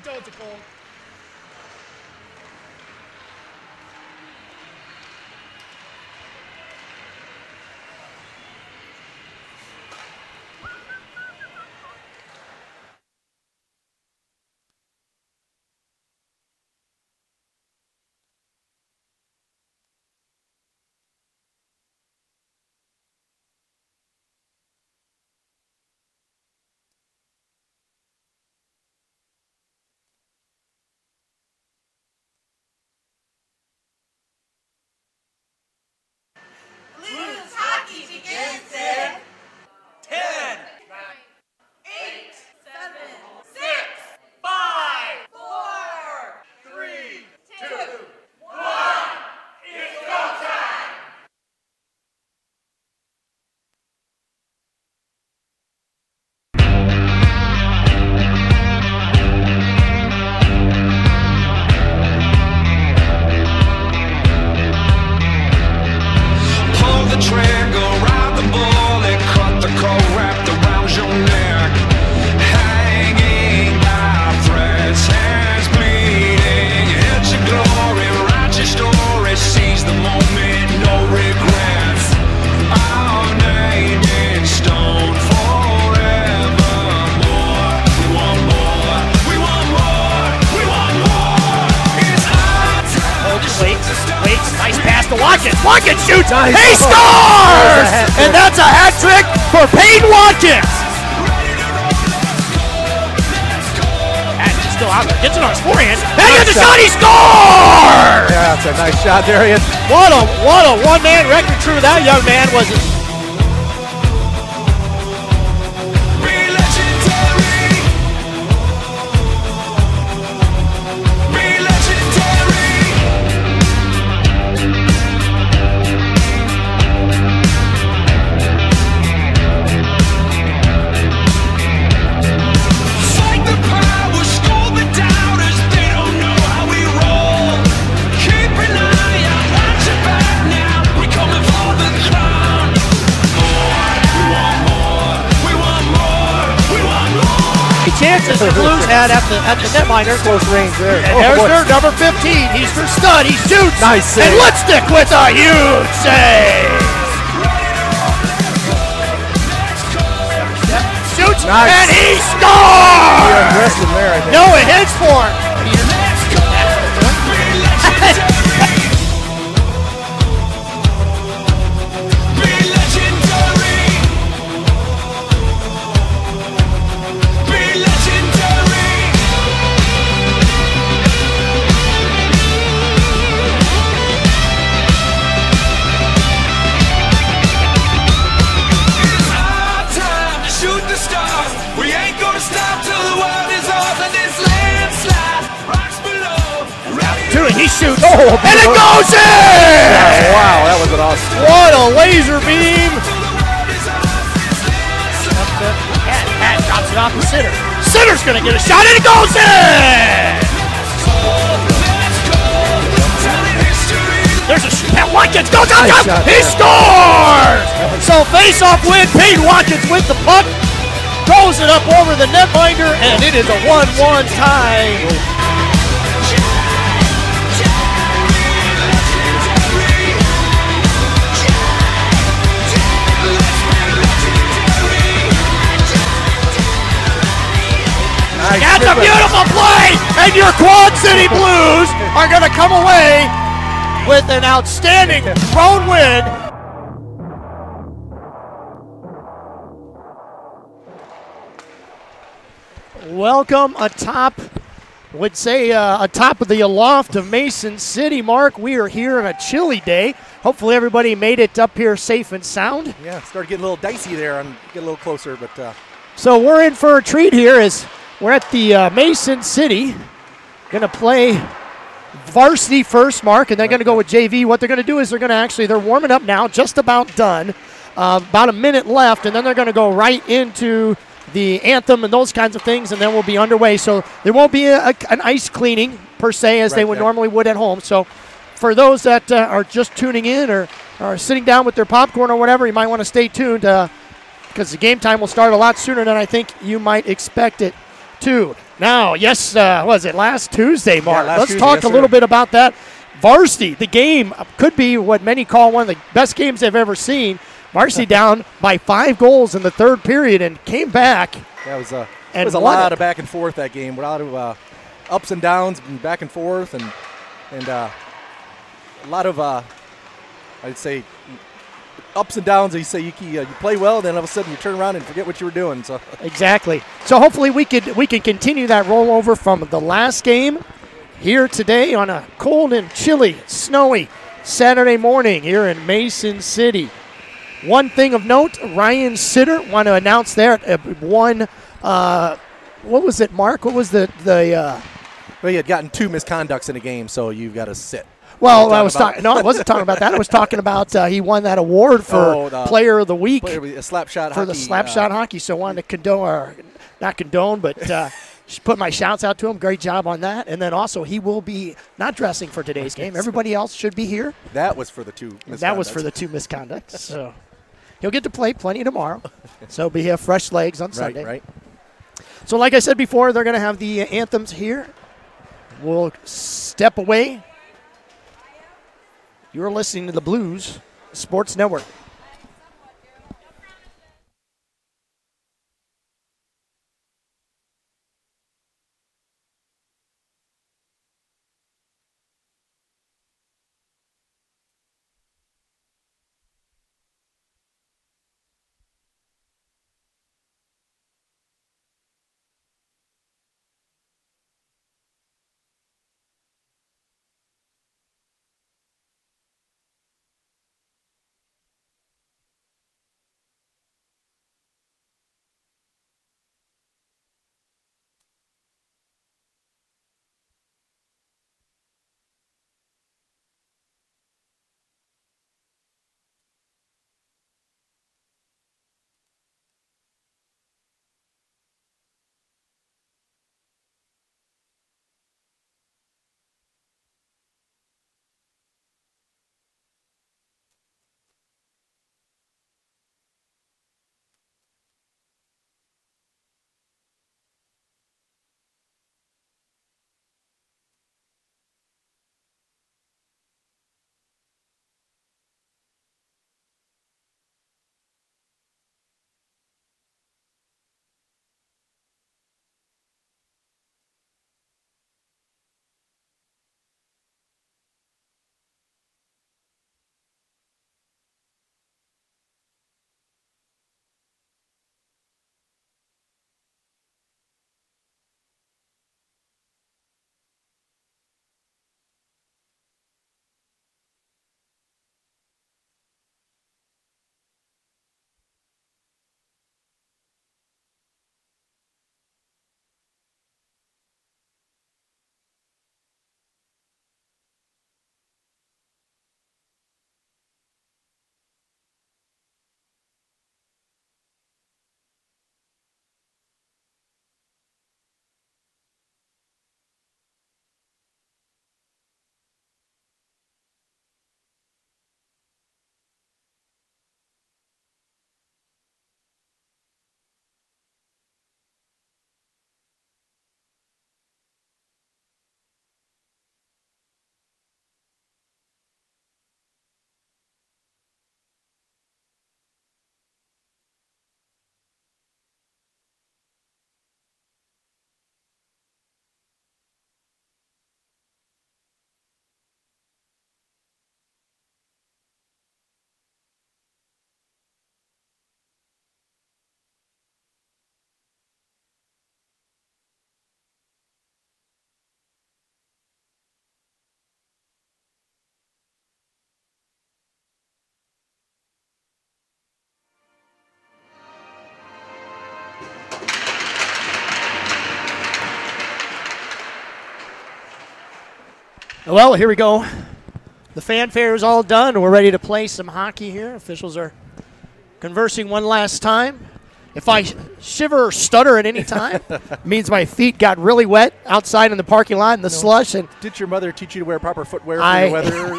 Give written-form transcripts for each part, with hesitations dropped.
told you, Cole. Watkins shoots, nice. He scores! And that's a hat trick for Peyton Watkins. Still out there, gets it on his forehand, and gets the shot, he scores! Yeah, that's a nice shot, Darian. What a one-man record crew that young man was. Chances the Blues had at the netminder. Close range there. And there's their number 15. He's their stud. He shoots. Nice save. And Lipstick with a huge save. Shoots nice. And he scores. He undressed him there, I think. No, it hits for him. He shoots, and it goes in! Yeah, wow, that was an awesome. What a laser beam! Pat drops it off the sitter. Sitter's gonna get a shot, and it goes in! There's a shoot. Pat Watkins goes up, he scores! So face-off win. Peyton Watkins with the puck, throws it up over the netminder, and it is a 1-1 tie. That's a beautiful play, and your Quad City Blues are going to come away with an outstanding road win. Welcome atop, would say atop of the aloft of Mason City. Mark, we are here on a chilly day. Hopefully everybody made it up here safe and sound. Yeah, started getting a little dicey there and get a little closer, but. So we're in for a treat here as we're at the Mason City. Going to play Varsity first, Mark, and they're going to go with JV. What they're going to do is they're warming up now, just about done. About a minute left, and then they're going to go right into the anthem and those kinds of things, and then we'll be underway. So there won't be an ice cleaning, per se, as they would normally would at home. So for those that are just tuning in or sitting down with their popcorn or whatever, you might want to stay tuned because the game time will start a lot sooner than I think you might expect it. 2. Now, yes, was it last Tuesday, Mark? last Let's Tuesday, talk yes, a little sir. bit about that. Varsity, the game could be what many call one of the best games they've ever seen. Varsity down by 5 goals in the third period and came back. That was and it was a won lot it. of back and forth that game. A lot of ups and downs and back and forth and a lot of I'd say ups and downs. You say you play well, then all of a sudden you turn around and forget what you were doing. So Exactly. So hopefully we can continue that rollover from the last game here today on a cold and chilly, snowy Saturday morning here in Mason City. One thing of note, Ryan Sitter, want to announce there, won, what was it, Mark? What was the well, you had gotten 2 misconducts in a game, so you've got to sit. well, I wasn't talking about that. I was talking about he won that award for Player of the Week A slap shot for hockey, the slap shot hockey. So I wanted to condone, or not condone, but just put my shouts out to him. Great job on that. And then also he will be not dressing for today's game. Everybody else should be here. That was for the 2 misconducts. That was for the 2 misconducts. So he'll get to play plenty tomorrow. So we have fresh legs on Sunday. Right. So like I said before, they're going to have the anthems here. We'll step away. You're listening to the Blues Sports Network. Well, here we go. The fanfare is all done. We're ready to play some hockey here. Officials are conversing one last time. If I shiver or stutter at any time, it means my feet got really wet outside in the parking lot in the slush. And did your mother teach you to wear proper footwear for the weather?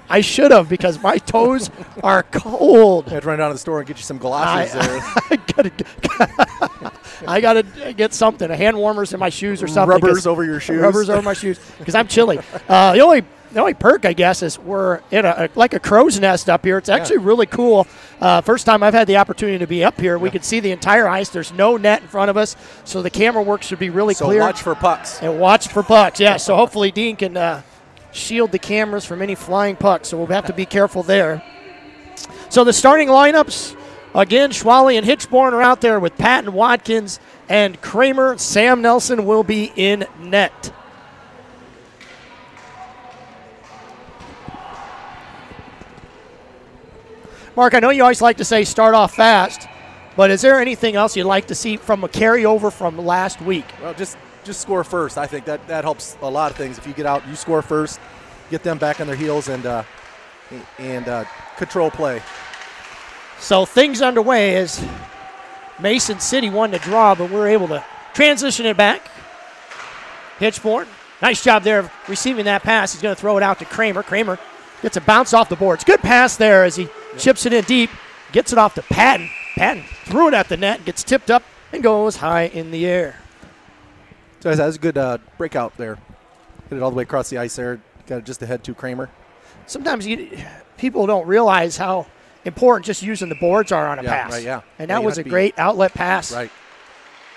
I should have, because my toes are cold. I had to run down to the store and get you some galoshes there. I got to get something, a hand warmers in my shoes or something. Rubbers over your shoes. Rubbers over my shoes because I'm chilly. The only perk, I guess, is we're in like a crow's nest up here. It's actually really cool. First time I've had the opportunity to be up here. We can see the entire ice. There's no net in front of us, so the camera work should be really clear. So watch for pucks. And watch for pucks, yeah. So hopefully Dean can shield the cameras from any flying pucks, so we'll have to be careful there. So the starting lineups, again, Schwally and Hitchborn are out there with Patton, Watkins, and Kramer. Sam Nelson will be in net. Mark, I know you always like to say start off fast, but is there anything else you'd like to see from a carryover from last week? Well, just score first. I think that helps a lot of things. If you get out, you score first, get them back on their heels, and control play. So things underway as Mason City won the draw, but we're able to transition it back. Hitchborn, nice job there of receiving that pass. He's going to throw it out to Kramer. Kramer gets a bounce off the boards. Good pass there as he chips it in deep, gets it off to Patton. Patton threw it at the net, gets tipped up, and goes high in the air. So that was a good breakout there. Hit it all the way across the ice there. Got it just ahead to Kramer. Sometimes people don't realize how important just using the boards are on a pass. Right, yeah. And that was a great outlet pass. Right.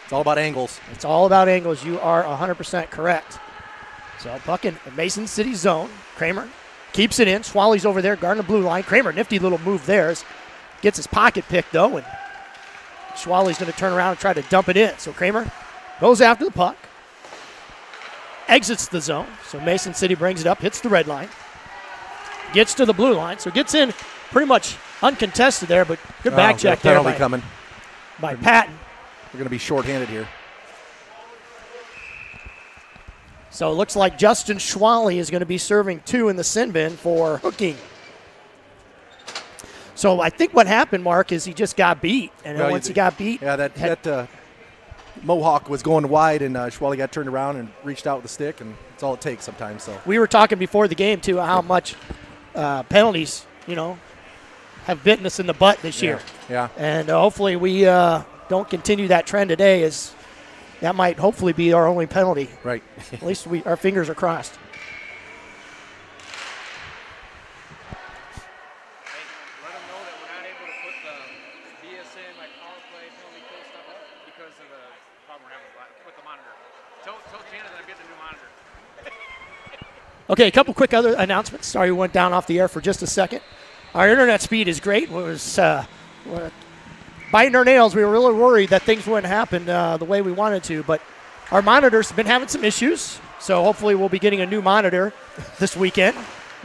It's all about angles. It's all about angles. You are 100% correct. So puck in Mason City zone. Kramer keeps it in. Swally's over there guarding the blue line. Kramer, nifty little move there. Gets his pocket pick, though, and Swally's going to turn around and try to dump it in. So Kramer goes after the puck. Exits the zone. So Mason City brings it up, hits the red line. Gets to the blue line. So gets in pretty much uncontested there, but good back check there by Patton. We're going to be shorthanded here. So it looks like Justin Schwally is going to be serving 2 in the sin bin for hooking. So I think what happened, Mark, is he just got beat. And then once he got beat. Yeah, that Mohawk was going wide, and Schwally got turned around and reached out with the stick, and that's all it takes sometimes. So we were talking before the game, too, how much penalties, have bitten us in the butt this year. Yeah. And hopefully we don't continue that trend today, as that might hopefully be our only penalty. Right. At least our fingers are crossed. Let them know that we're not able to put the BSN, like power play, penalty kill stuff up because of the problem we're having with the monitor. Tell Janet that I'm getting a new monitor. Okay, a couple quick other announcements. Sorry we went down off the air for just a second. Our internet speed is great. It was biting our nails. We were really worried that things wouldn't happen the way we wanted to, but our monitors have been having some issues, so hopefully we'll be getting a new monitor this weekend.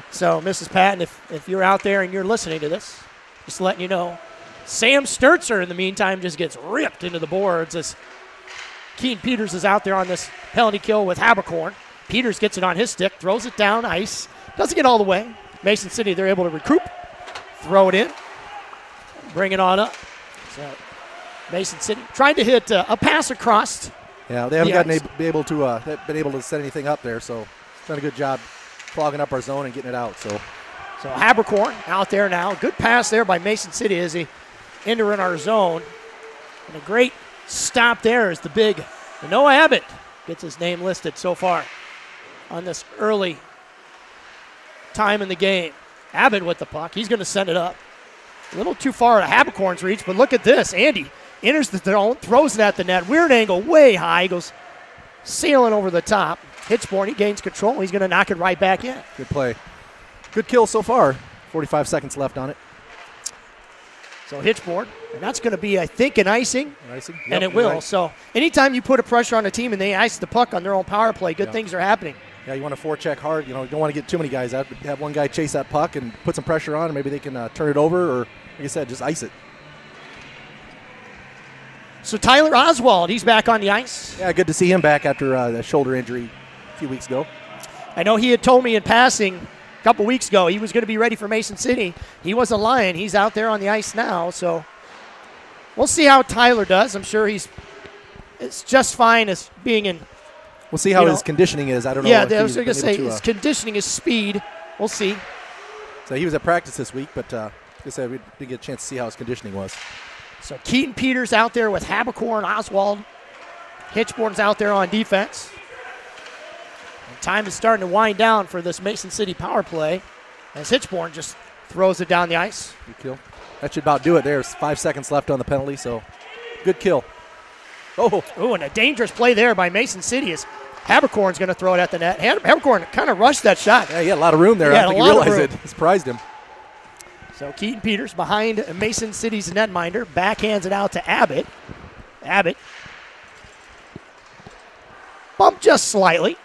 So, Mrs. Patton, if you're out there and you're listening to this, just letting you know. Sam Sturzer, in the meantime, just gets ripped into the boards as Keen Peters is out there on this penalty kill with Habercorn. Peters gets it on his stick, throws it down ice, doesn't get all the way. Mason City, they're able to recoup, throw it in, bring it on up. So Mason City trying to hit a pass across. Yeah, they haven't been able to set anything up there, so done a good job clogging up our zone and getting it out. So Habercorn out there now. Good pass there by Mason City as he entering our zone. And a great stop there is the big Noah Abbott gets his name listed so far on this early time in the game. Abbott with the puck. He's going to send it up. A little too far to Habercorn's reach, but look at this. Andy enters the zone, throws it at the net. Weird angle, way high. Goes sailing over the top. Hitchborn, he gains control. He's going to knock it right back in. Good play. Good kill so far. 45 seconds left on it. So Hitchborn, and that's going to be, I think, an icing. Yep, and it will. Right. So anytime you put a pressure on a team and they ice the puck on their own power play, good things are happening. Yeah, you want to forecheck hard. You don't want to get too many guys out. Have one guy chase that puck and put some pressure on, and maybe they can turn it over or, like I said, just ice it. So Tyler Oswald, he's back on the ice. Yeah, good to see him back after the shoulder injury a few weeks ago. I know he had told me in passing a couple weeks ago he was going to be ready for Mason City. He wasn't lying. He's out there on the ice now, so we'll see how Tyler does. I'm sure it's just fine as being in. We'll see how his conditioning is. I don't know. Yeah, I was going to say his conditioning, his speed. We'll see. So he was at practice this week, but like I said, we didn't get a chance to see how his conditioning was. So Keaton Peters out there with Habercorn, Oswald. Hitchborn's out there on defense. And time is starting to wind down for this Mason City power play as Hitchborn just throws it down the ice. Good kill. That should about do it. There's 5 seconds left on the penalty, so good kill. Oh, and a dangerous play there by Mason City as Habercorn's going to throw it at the net. Habercorn kind of rushed that shot. Yeah, he had a lot of room there. I don't think he realized it. It surprised him. So Keaton Peters behind Mason City's netminder, backhands it out to Abbott. Abbott bumped just slightly.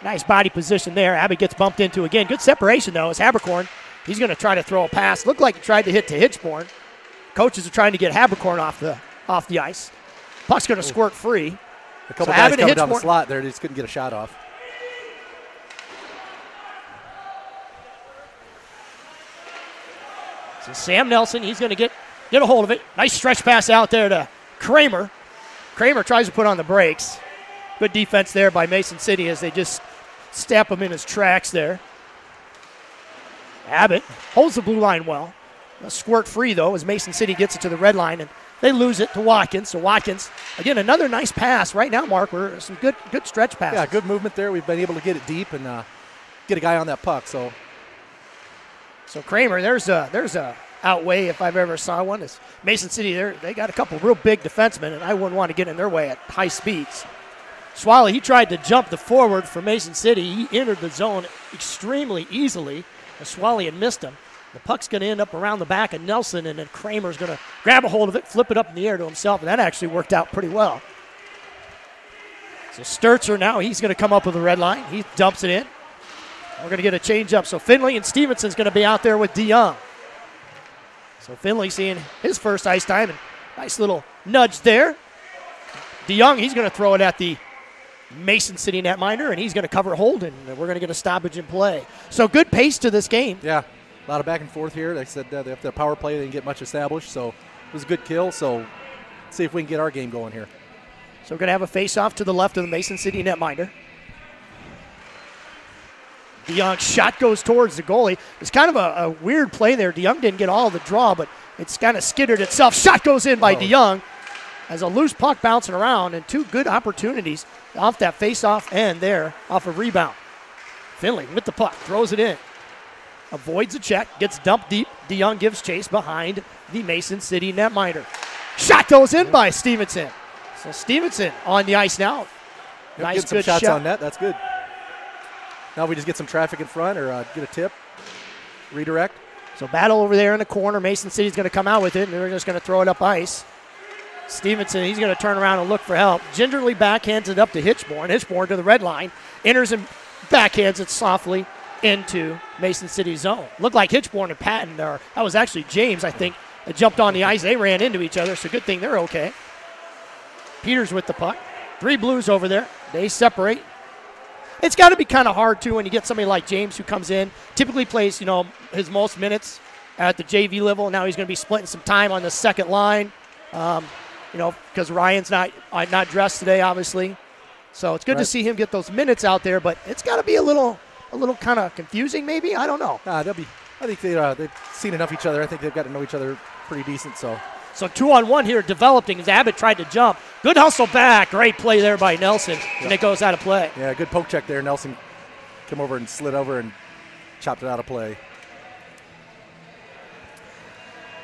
Nice body position there. Abbott gets bumped into again. Good separation, though, as Habercorn, he's going to try to throw a pass. Looked like he tried to hit to Hitchborn. Coaches are trying to get Habercorn off the ice. Puck's going to squirt free. A couple guys coming down the slot there. They just couldn't get a shot off. So Sam Nelson, he's going to get a hold of it. Nice stretch pass out there to Kramer. Kramer tries to put on the brakes. Good defense there by Mason City as they just step him in his tracks there. Abbott holds the blue line well. A squirt free, though, as Mason City gets it to the red line, and they lose it to Watkins. So Watkins, again, another nice pass. Right now, Mark, we're some good stretch passes. Yeah, good movement there. We've been able to get it deep and get a guy on that puck. So Kramer, there's a outweigh if I've ever saw one. It's Mason City, they got a couple real big defensemen, and I wouldn't want to get in their way at high speeds. Swally, he tried to jump the forward for Mason City. He entered the zone extremely easily. Swally had missed him. The puck's going to end up around the back of Nelson, and then Kramer's going to grab a hold of it, flip it up in the air to himself, and that actually worked out pretty well. So Sturzer now, he's going to come up with the red line. He dumps it in. We're going to get a change up. So Finley and Stevenson's going to be out there with DeYoung. So Finley seeing his first ice time, and nice little nudge there. DeYoung, he's going to throw it at the Mason City netminder, and he's going to cover Holden, and we're going to get a stoppage in play. So good pace to this game. Yeah, a lot of back and forth here. They said they have their power play. They didn't get much established, so it was a good kill. So let's see if we can get our game going here. So we're going to have a face-off to the left of the Mason City netminder. DeYoung shot goes towards the goalie. It's kind of a weird play there. DeYoung didn't get all of the draw, but it's kind of skittered itself. Shot goes in by DeYoung. As a loose puck bouncing around, and two good opportunities off that face-off end there, off a rebound. Finley with the puck, throws it in. Avoids a check, gets dumped deep. DeYoung gives chase behind the Mason City netminder. Shot goes in by Stevenson. So Stevenson on the ice now. Nice, get some good shots shot on net. That's good. Now we just get some traffic in front or get a tip, redirect. So battle over there in the corner. Mason City's going to come out with it, and they're just going to throw it up ice. Stevenson, he's going to turn around and look for help. Gingerly backhands it up to Hitchborn. Hitchborn to the red line. Enters and backhands it softly into Mason City's zone. Looked like Hitchborn and Patton, that was actually James, I think, that jumped on the ice. They ran into each other, so good thing they're okay. Peters with the puck. 3 Blues over there. They separate. It's got to be kind of hard, too, when you get somebody like James who comes in, typically plays, his most minutes at the JV level. Now he's going to be splitting some time on the second line. Because Ryan's not dressed today, obviously. So it's good to see him get those minutes out there, but it's got to be a little kind of confusing, maybe. I don't know. I think they've seen enough each other. I think they've got to know each other pretty decent. So 2-on-1 here developing as Abbott tried to jump. Good hustle back. Great play there by Nelson, and it goes out of play. Yeah, good poke check there. Nelson came over and slid over and chopped it out of play.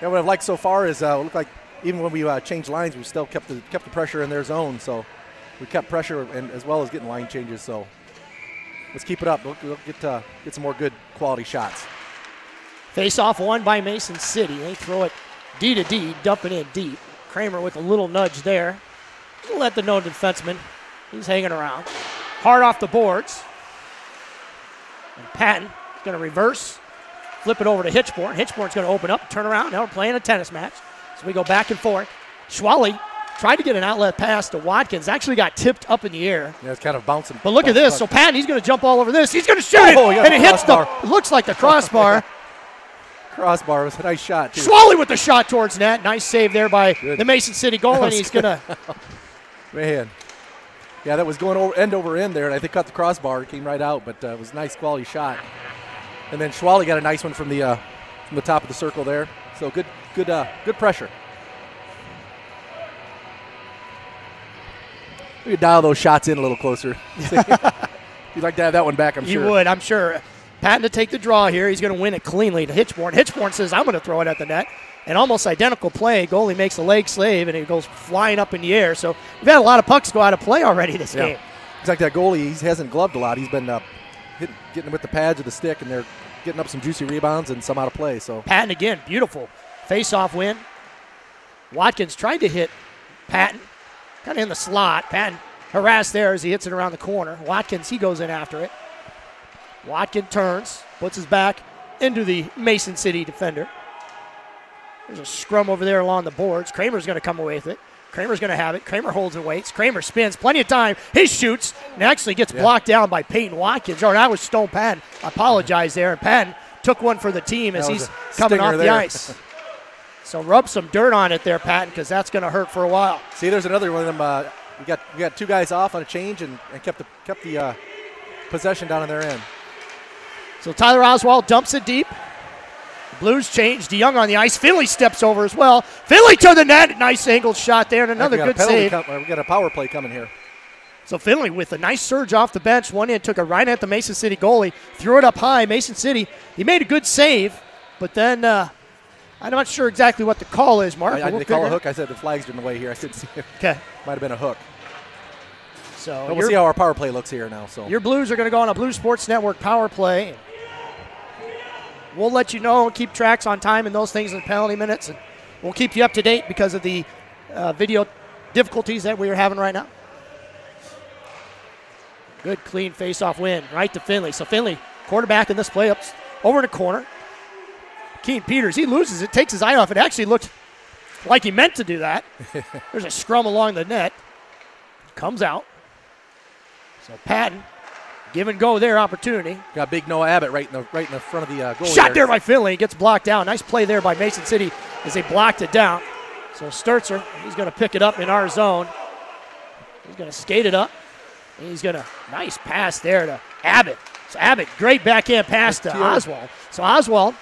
Yeah, what I've liked so far is it looked like even when we changed lines, we still kept the pressure in their zone. So we kept pressure and as well as getting line changes. So let's keep it up. We'll get some more good quality shots. Face-off won by Mason City. They throw it D to D, dumping in deep. Kramer with a little nudge there. We'll let the known defenseman. He's hanging around. Hard off the boards. And Patton is going to reverse. Flip it over to Hitchborn. Hitchborn's going to open up, turn around. Now we're playing a tennis match. So we go back and forth. Swally tried to get an outlet pass to Watkins. Actually got tipped up in the air. Yeah, it's kind of bouncing. But look at this. So Patton, he's going to jump all over this. He's going to shoot it. And it hits it looks like the crossbar. Crossbar was a nice shot, too. Swally with the shot towards net. Nice save there by the Mason City goal, and he's going to. Man. Yeah, that was going end over end there, and I think cut the crossbar. It came right out, but it was a nice quality shot. And then Swally got a nice one from the top of the circle there. So good good pressure. We could dial those shots in a little closer. You'd like to have that one back, I'm sure. You would, I'm sure. Patton to take the draw here. He's going to win it cleanly to Hitchborn. Hitchborn says, I'm going to throw it at the net. An almost identical play. Goalie makes a leg save, and it goes flying up in the air. So we've had a lot of pucks go out of play already this game. It's like that goalie, he hasn't gloved a lot. He's been getting with the pads of the stick, and they're getting up some juicy rebounds and some out of play. So Patton again, beautiful face-off win. Watkins tried to hit Patton, kind of in the slot. Patton harassed there as he hits it around the corner. Watkins, he goes in after it. Watkins turns, puts his back into the Mason City defender. There's a scrum over there along the boards. Kramer's going to come away with it. Kramer's going to have it. Kramer holds and waits. Kramer spins. Plenty of time. He shoots and actually gets blocked down by Peyton Watkins. Oh, that was Stone Patton. I apologize there. And Patton took one for the team as he's coming off the ice. So rub some dirt on it there, Patton, because that's going to hurt for a while. See, there's another one of them. We got two guys off on a change and kept the possession down on their end. So Tyler Oswald dumps it deep. Blues change. DeYoung on the ice. Finley steps over as well. Finley to the net. Nice angled shot there and another good save. We got a power play coming here. So Finley with a nice surge off the bench. One in, took it right at the Mason City goalie. Threw it up high. Mason City, he made a good save. But then I'm not sure exactly what the call is, Mark. They call a hook. I said the flag's in the way here. I couldn't see it. Okay. Might have been a hook. So but we'll see how our power play looks here now. So your Blues are going to go on a Blues Sports Network power play. We'll let you know, keep tracks on time and those things in penalty minutes, and we'll keep you up to date because of the video difficulties that we are having right now. Good, clean face-off win right to Finley. So Finley, quarterback in this play, up over in the corner. Keen Peters, he loses it, takes his eye off. It actually looked like he meant to do that. There's a scrum along the net. Comes out. So Patton, give and go there, opportunity. Got big Noah Abbott right in the front of the goal. Shot there by Finley. Gets blocked down. Nice play there by Mason City as they blocked it down. So Sturzer, he's going to pick it up in our zone. He's going to skate it up. And he's going to, nice pass there to Abbott. So Abbott, great backhand pass to Oswald. So Oswald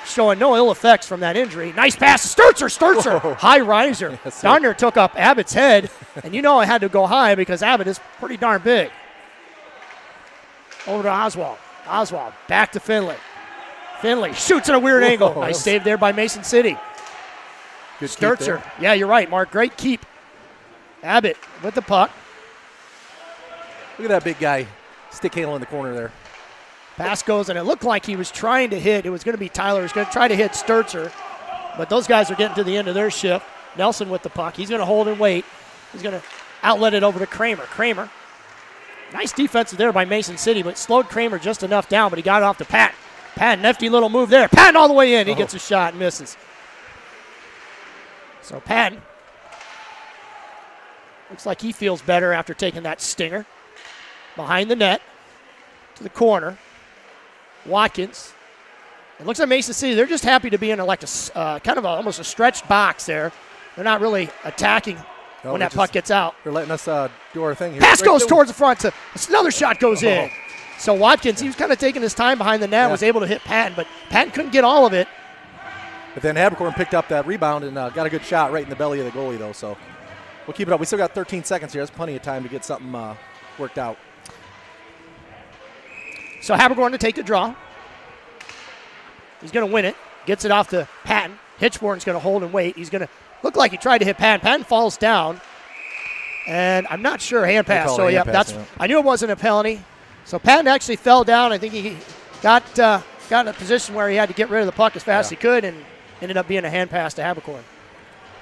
showing no ill effects from that injury. Nice pass to Sturzer. Whoa. High riser. Yes, down there took up Abbott's head. And you know I had to go high because Abbott is pretty darn big. Over to Oswald. Oswald back to Finley. Finley shoots at a weird angle. Nice save there by Mason City. Good Sturzer. Yeah, you're right, Mark. Great keep. Abbott with the puck. Look at that big guy stick handle in the corner there. Pass goes, and it looked like he was trying to hit. It was going to be Tyler. He was going to try to hit Sturzer, but those guys are getting to the end of their shift. Nelson with the puck. He's going to hold and wait. He's going to outlet it over to Kramer. Kramer. Nice defense there by Mason City, but slowed Kramer just enough down, but he got it off to Patton. Patton, nifty little move there. Patton all the way in. He gets a shot and misses. So Patton looks like he feels better after taking that stinger. Behind the net to the corner. Watkins. It looks like Mason City, they're just happy to be in like a kind of almost a stretched box there. They're not really attacking when that puck gets out. They're letting us do our thing here. Pass goes towards the front. Another shot goes in. So Watkins, he was kind of taking his time behind the net, was able to hit Patton, but Patton couldn't get all of it. But then Habercorn picked up that rebound and got a good shot right in the belly of the goalie, though. So we'll keep it up. We still got 13 seconds here. That's plenty of time to get something worked out. So Habercorn to take the draw. He's going to win it. Gets it off to Patton. Hitchborn's going to hold and wait. He's going to look like he tried to hit Patton. Patton falls down. And I'm not sure, hand pass. So, I knew it wasn't a penalty. So Patton actually fell down. I think he got in a position where he had to get rid of the puck as fast as he could and ended up being a hand pass to Habercorn.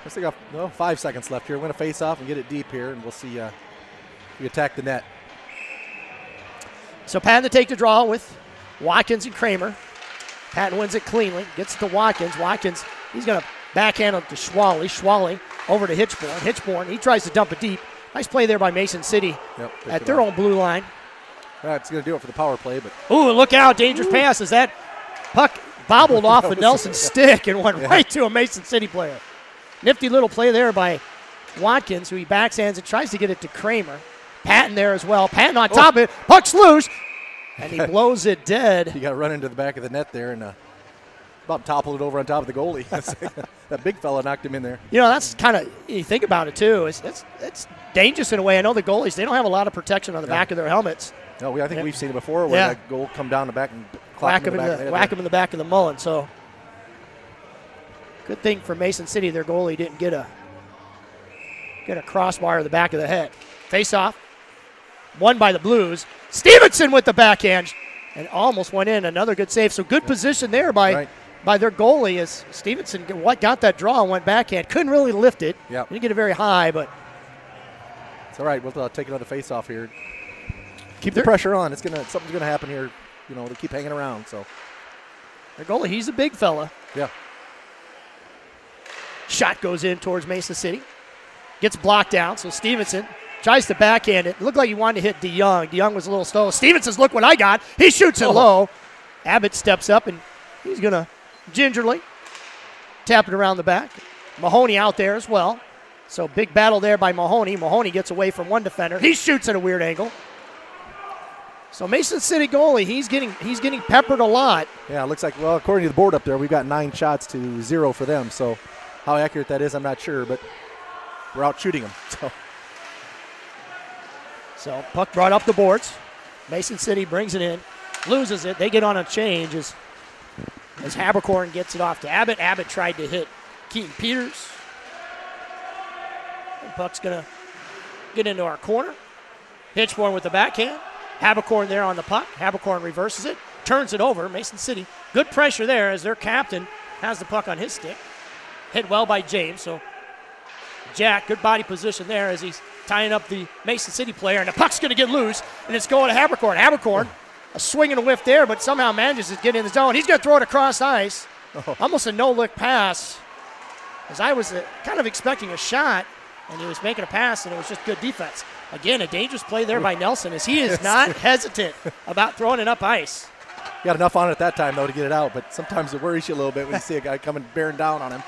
I still got 5 seconds left here. We're going to face off and get it deep here, and we'll see we attack the net. So Patton to take the draw with Watkins and Kramer. Patton wins it cleanly, gets it to Watkins. Watkins, he's going to backhand it to Schwally. Schwally over to Hitchborn. Hitchborn, he tries to dump it deep. Nice play there by Mason City at their own blue line. That's going to do it for the power play. But ooh, look out, dangerous pass as that puck bobbled off of Nelson's stick and went right to a Mason City player. Nifty little play there by Watkins, who he backhands and tries to get it to Kramer. Patton there as well. Patton on top of it. Puck's loose. And he blows it dead. He got run into the back of the net there. And about toppled it over on top of the goalie. That big fella knocked him in there. You know, that's kind of, you think about it too, it's dangerous in a way. I know the goalies, they don't have a lot of protection on the back of their helmets. No, I think we've seen it before where that goal come down the back and whack him in the back of the mullen. So good thing for Mason City, their goalie didn't get a crossbar in the back of the head. Face off, won by the Blues. Stevenson with the backhand and almost went in. Another good save. So good position there by their goalie as Stevenson got that draw and went backhand. Couldn't really lift it. Yep. Didn't get it very high, but it's all right. We'll take another face off here. Keep the pressure on. Something's gonna happen here. You know, they keep hanging around. So their goalie, he's a big fella. Yeah. Shot goes in towards Mason City. Gets blocked down. So Stevenson tries to backhand it. It looked like he wanted to hit DeYoung. DeYoung was a little slow. Stevenson's, look what I got. He shoots it low. Abbott steps up, and he's going to gingerly tap it around the back. Mahoney out there as well. So big battle there by Mahoney. Mahoney gets away from one defender. He shoots at a weird angle. So Mason City goalie, he's getting peppered a lot. Yeah, it looks like, well, according to the board up there, we've got 9 shots to 0 for them. So how accurate that is, I'm not sure, but we're out shooting them. So puck brought up the boards. Mason City brings it in, loses it. They get on a change as Haberkorn gets it off to Abbott. Abbott tried to hit Keaton Peters. And puck's going to get into our corner. Hitchborn with the backhand. Haberkorn there on the puck. Haberkorn reverses it, turns it over. Mason City, good pressure there as their captain has the puck on his stick. Hit well by James, so Jack, good body position there as he's tying up the Mason City player, and the puck's going to get loose, and it's going to Haberkorn. Haberkorn, a swing and a whiff there, but somehow manages to get in the zone. He's going to throw it across ice. Almost a no-look pass, as I was kind of expecting a shot, and he was making a pass, and it was just good defense. Again, a dangerous play there by Nelson, as he is not hesitant about throwing it up ice. Got enough on it at that time, though, to get it out, but sometimes it worries you a little bit when you see a guy coming bearing down on him.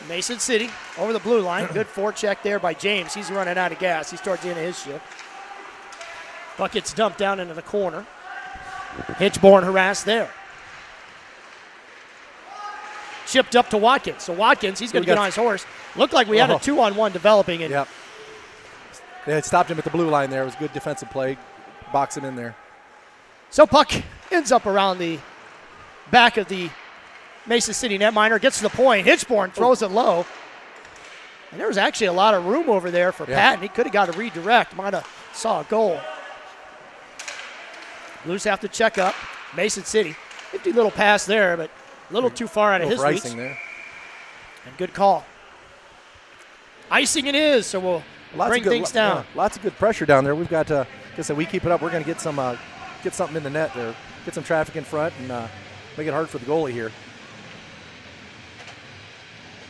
Mason City over the blue line. Good forecheck there by James. He's running out of gas. He's towards the end of his shift. Puck gets dumped down into the corner. Hitchborn harassed there. Chipped up to Watkins. So Watkins, he's going to get on his horse. Looked like we had a 2-on-1 developing. And yep. They had stopped him at the blue line there. It was good defensive play. Box him in there. So puck ends up around the back of the Mason City netminder, gets to the point. Hitchborn throws it low. And there was actually a lot of room over there for Patton. He could have got a redirect. Might have saw a goal. Blues have to check up. Mason City, 50 little pass there, but a little too far out of his reach. There. And good call. Icing it is, so we'll bring things down. Yeah, lots of good pressure down there. We've got, like I said, we keep it up. We're going to get something in the net there, get some traffic in front, and make it hard for the goalie here.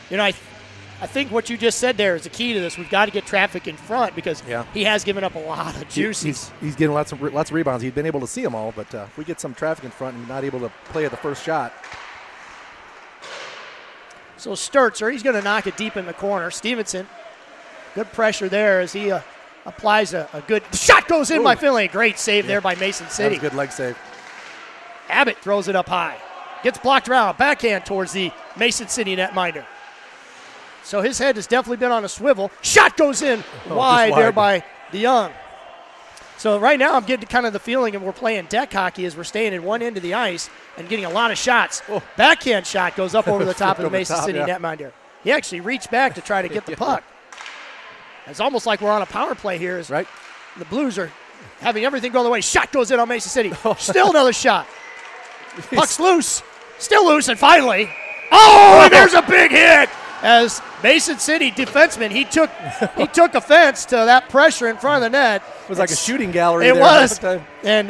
You know, I think what you just said there is the key to this. We've got to get traffic in front because he has given up a lot of juice. He's getting lots of rebounds. He's been able to see them all, but if we get some traffic in front and not able to play at the first shot. So Sturzer, he's going to knock it deep in the corner. Stevenson, good pressure there as he applies a good shot. Goes in by Finley. Great save there by Mason City. That was a good leg save. Abbott throws it up high. Gets blocked around. Backhand towards the Mason City netminder. So his head has definitely been on a swivel. Shot goes in wide there by DeYoung. So right now I'm getting kind of the feeling that we're playing deck hockey as we're staying in one end of the ice and getting a lot of shots. Backhand shot goes up over the top of the Mason City netminder. He actually reached back to try to get the puck. It's almost like we're on a power play here. Right. The Blues are having everything go the way. Shot goes in on Mason City. Still another shot. Puck's loose. Still loose, and finally, and there's a big hit. As Mason City defenseman, he took offense to that pressure in front of the net. It was like a shooting gallery. It was, and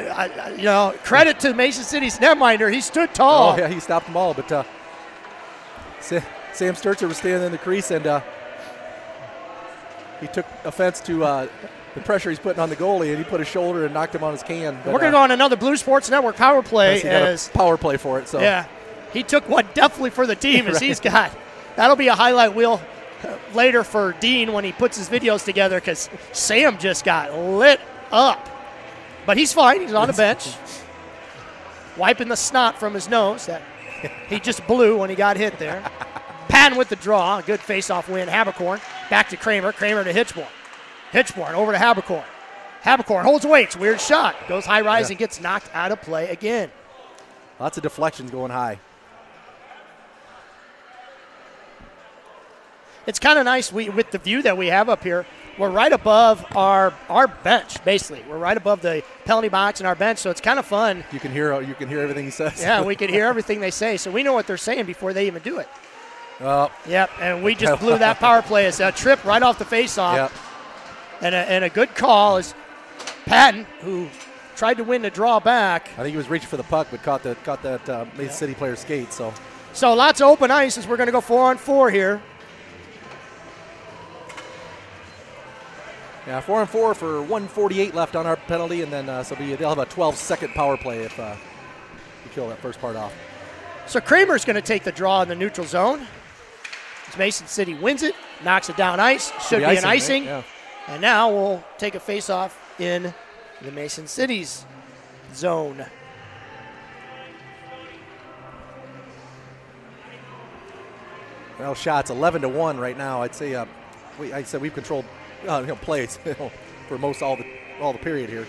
credit to Mason City's netminder. He stood tall. Oh yeah, he stopped them all. But Sam Sturzer was standing in the crease, and he took offense to the pressure he's putting on the goalie, and he put his shoulder and knocked him on his can. But, we're going to go on another Blue Sports Network power play. As power play for it. So yeah, he took one definitely for the team as he's got. That'll be a highlight wheel later for Dean when he puts his videos together because Sam just got lit up. But he's fine. He's on the bench, wiping the snot from his nose. That He just blew when he got hit there. Patton with the draw. Good face-off win. Habercorn back to Kramer. Kramer to Hitchborn. Hitchborn over to Habercorn. Habercorn holds weights. Weird shot. Goes high-rise and gets knocked out of play again. Lots of deflections going high. It's kind of nice with the view that we have up here. We're right above our bench, basically. We're right above the penalty box and our bench, so it's kind of fun. You can hear everything he says. Yeah, we can hear everything they say, so we know what they're saying before they even do it. Yep, and we just blew that power play. It's a trip right off the faceoff. Yep. And a good call is Patton, who tried to win the draw back. I think he was reaching for the puck, but caught that Mason City player's skate. So lots of open ice as we're going to go 4-on-4 here. Yeah, 4-on-4 for 1:48 left on our penalty, and then they'll have a 12-second power play if we kill that first part off. So Kramer's going to take the draw in the neutral zone. As Mason City wins it, knocks it down ice. Should be an icing. Right? Yeah. And now we'll take a face-off in the Mason City's zone. Well, shots 11-1 right now. I'd say we've controlled plays for most all the period here.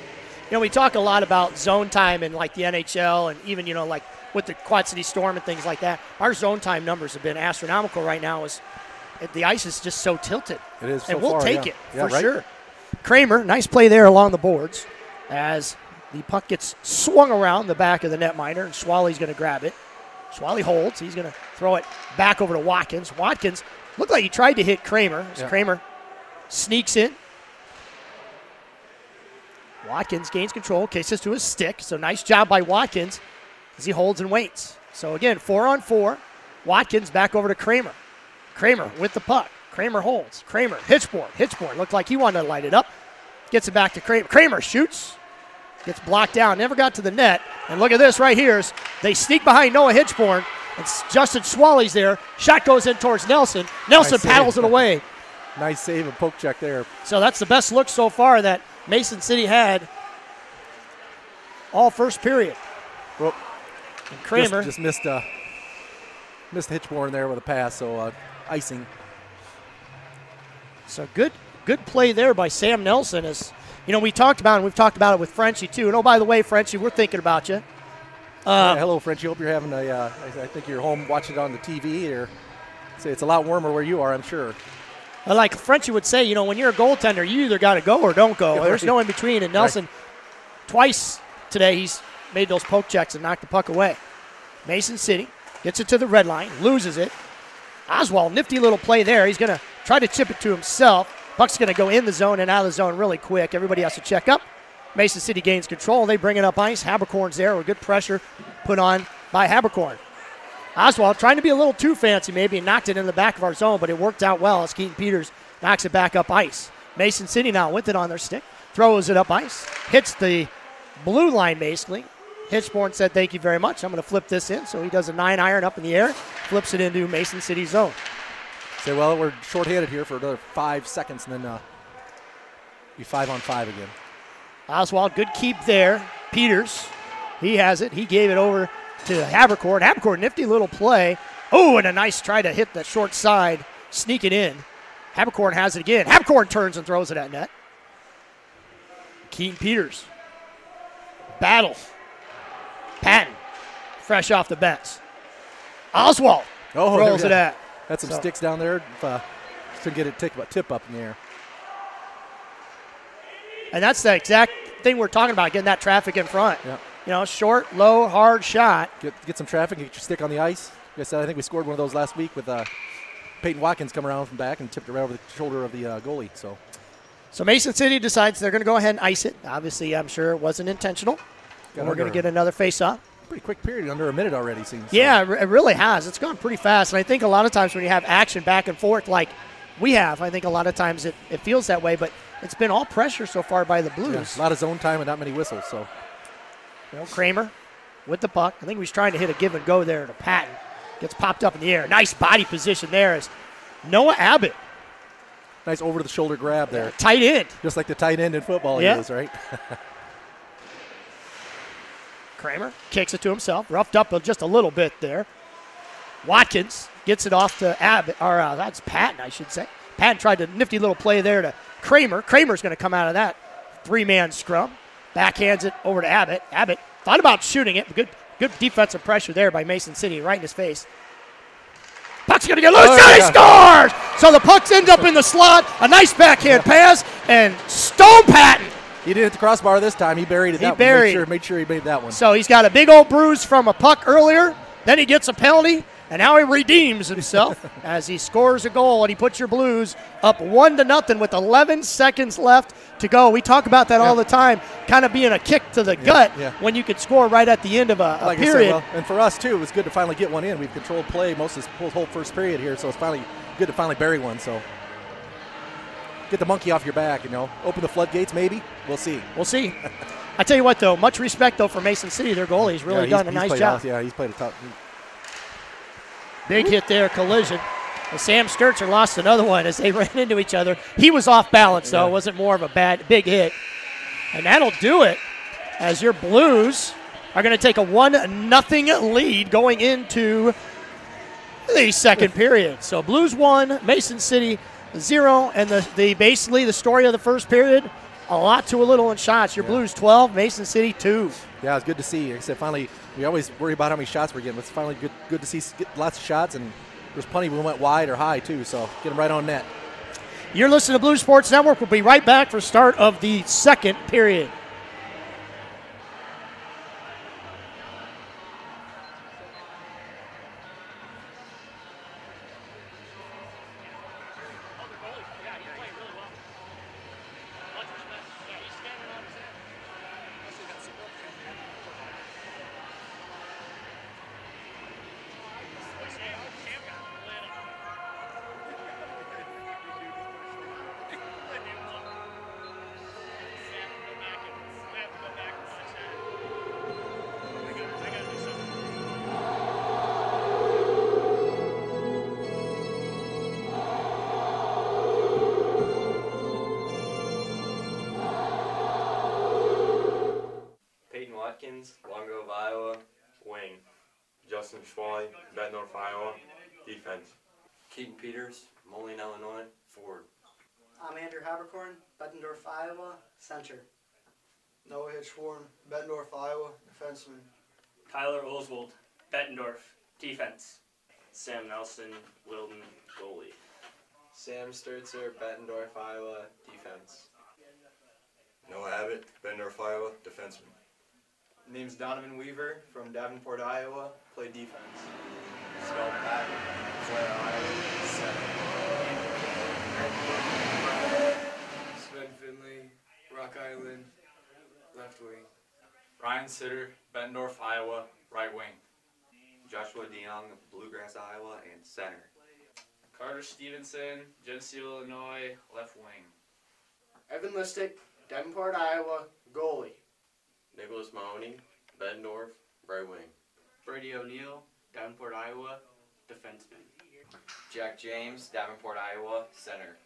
We talk a lot about zone time in like the NHL and even like with the Quad City Storm and things like that. Our zone time numbers have been astronomical right now. The ice is just so tilted. It is, and we'll take it for right? sure. Kramer, nice play there along the boards as the puck gets swung around the back of the netminder, and Swaley's going to grab it. Swaley holds. He's going to throw it back over to Watkins. Watkins looked like he tried to hit Kramer. Kramer sneaks in. Watkins gains control, kisses to his stick. So nice job by Watkins as he holds and waits. So again, 4-on-4. Watkins back over to Kramer. Kramer with the puck. Kramer holds. Kramer, Hitchborn. Hitchborn looked like he wanted to light it up. Gets it back to Kramer. Kramer shoots. Gets blocked down. Never got to the net. And look at this right here. They sneak behind Noah Hitchborn. It's Justin Swaley's there. Shot goes in towards Nelson. Nelson nice paddles save. it away. Nice save and poke check there. So that's the best look so far that Mason City had all first period. Well, and Kramer just missed Hitchborn there with a pass, so icing. So good play there by Sam Nelson. As we talked about, and we've talked about it with Frenchie too. And oh, by the way, Frenchie, we're thinking about you. Hello, Frenchie. Hope you're having I think you're home watching it on the TV. Or say it's a lot warmer where you are, I'm sure. Like Frenchie would say, when you're a goaltender, you either got to go or don't go. There's no in between. And Nelson, twice today, he's made those poke checks and knocked the puck away. Mason City gets it to the red line, loses it. Oswald, nifty little play there. He's going to try to chip it to himself. Puck's going to go in the zone and out of the zone really quick. Everybody has to check up. Mason City gains control. They bring it up ice. Habercorn's there with good pressure put on by Habercorn. Oswald trying to be a little too fancy maybe and knocked it in the back of our zone, but it worked out well as Keaton Peters knocks it back up ice. Mason City now with it on their stick. Throws it up ice. Hits the blue line basically. Hitchborn said, thank you very much. I'm going to flip this in. So he does a 9-iron up in the air, flips it into Mason City zone. Say, well, we're shorthanded here for another 5 seconds, and then be 5-on-5 again. Oswald, good keep there. Peters, he has it. He gave it over to Habercorn. Habercorn, nifty little play. Oh, and a nice try to hit the short side, sneak it in. Habercorn has it again. Habercorn turns and throws it at net. Keaton Peters. Battle. Patton, fresh off the bench. Oswald throws it at. Had some sticks down there to get it tip up in the air. And that's the exact thing we're talking about, getting that traffic in front. Yeah. Short, low, hard shot. Get some traffic, get your stick on the ice. Like I said, I think we scored one of those last week with Peyton Watkins come around from back and tipped it right over the shoulder of the goalie. So Mason City decides they're going to go ahead and ice it. Obviously, I'm sure it wasn't intentional. And we're going to get another face-off. Pretty quick period, under a minute already, seems. Yeah, it really has. It's gone pretty fast. And I think a lot of times when you have action back and forth like we have, I think a lot of times it feels that way. But it's been all pressure so far by the Blues. Yeah, a lot of zone time and not many whistles. So, Kramer with the puck. I think he was trying to hit a give and go there to Patton. Gets popped up in the air. Nice body position there as Noah Abbott. Nice over-the-shoulder grab there. Tight end. Just like the tight end in football is, right? Kramer kicks it to himself. Roughed up just a little bit there. Watkins gets it off to Abbott, or that's Patton, I should say. Patton tried a nifty little play there to Kramer. Kramer's going to come out of that three-man scrum. Backhands it over to Abbott. Abbott thought about shooting it. Good defensive pressure there by Mason City, right in his face. Puck's going to get loose. He scores! So the puck ends up in the slot. A nice backhand pass, and Stone Patton. He did hit the crossbar this time. He buried it. Made sure he made that one. So he's got a big old bruise from a puck earlier. Then he gets a penalty, and now he redeems himself as he scores a goal, and he puts your Blues up 1-0 with 11 seconds left to go. We talk about that all the time, kind of being a kick to the gut when you could score right at the end of a period. I said, and for us, too, it was good to finally get one in. We've controlled play most of this whole first period here, so it's finally good to finally bury one. So get the monkey off your back, Open the floodgates, maybe. We'll see. I tell you what, though, much respect, though, for Mason City. Their goalie's really done a nice job. He's played a tough. Big hit there, collision. And Sam Sturzer lost another one as they ran into each other. He was off balance, though. It wasn't more of a big hit. And that'll do it as your Blues are going to take a 1-0 lead going into the second period. So Blues 1, Mason City 0, and basically the story of the first period, a lot to a little in shots. Your Blues 12, Mason City 2. Yeah, it's good to see. Like I said, finally, we always worry about how many shots we're getting. It's finally good to see get lots of shots, and there's plenty we went wide or high, too, so get them right on net. You're listening to Blues Sports Network. We'll be right back for start of the second period. Long Grove, Iowa, wing. Justin Schwally, Bettendorf, Iowa, defense. Keaton Peters, Moline, Illinois, forward. I'm Andrew Habercorn, Bettendorf, Iowa, center. Noah Hitchhorn, Bettendorf, Iowa, defenseman. Tyler Oswald, Bettendorf, defense. Sam Nelson, Wilden, goalie. Sam Sturzer, Bettendorf, Iowa, defense. Noah Abbott, Bettendorf, Iowa, defenseman. Name's Donovan Weaver from Davenport, Iowa, play defense. Scott Patton, Blair, Iowa, center. Sven Finley, Rock Island, left wing. Ryan Sitter, Bettendorf, Iowa, right wing. Joshua DeYoung, Bluegrass, Iowa, and center. Carter Stevenson, Geneseo, Illinois, left wing. Evan Listick, Davenport, Iowa, goalie. Nicholas Mahoney, Bettendorf, right wing. Brady O'Neill, Davenport, Iowa, defenseman. Jack James, Davenport, Iowa, center.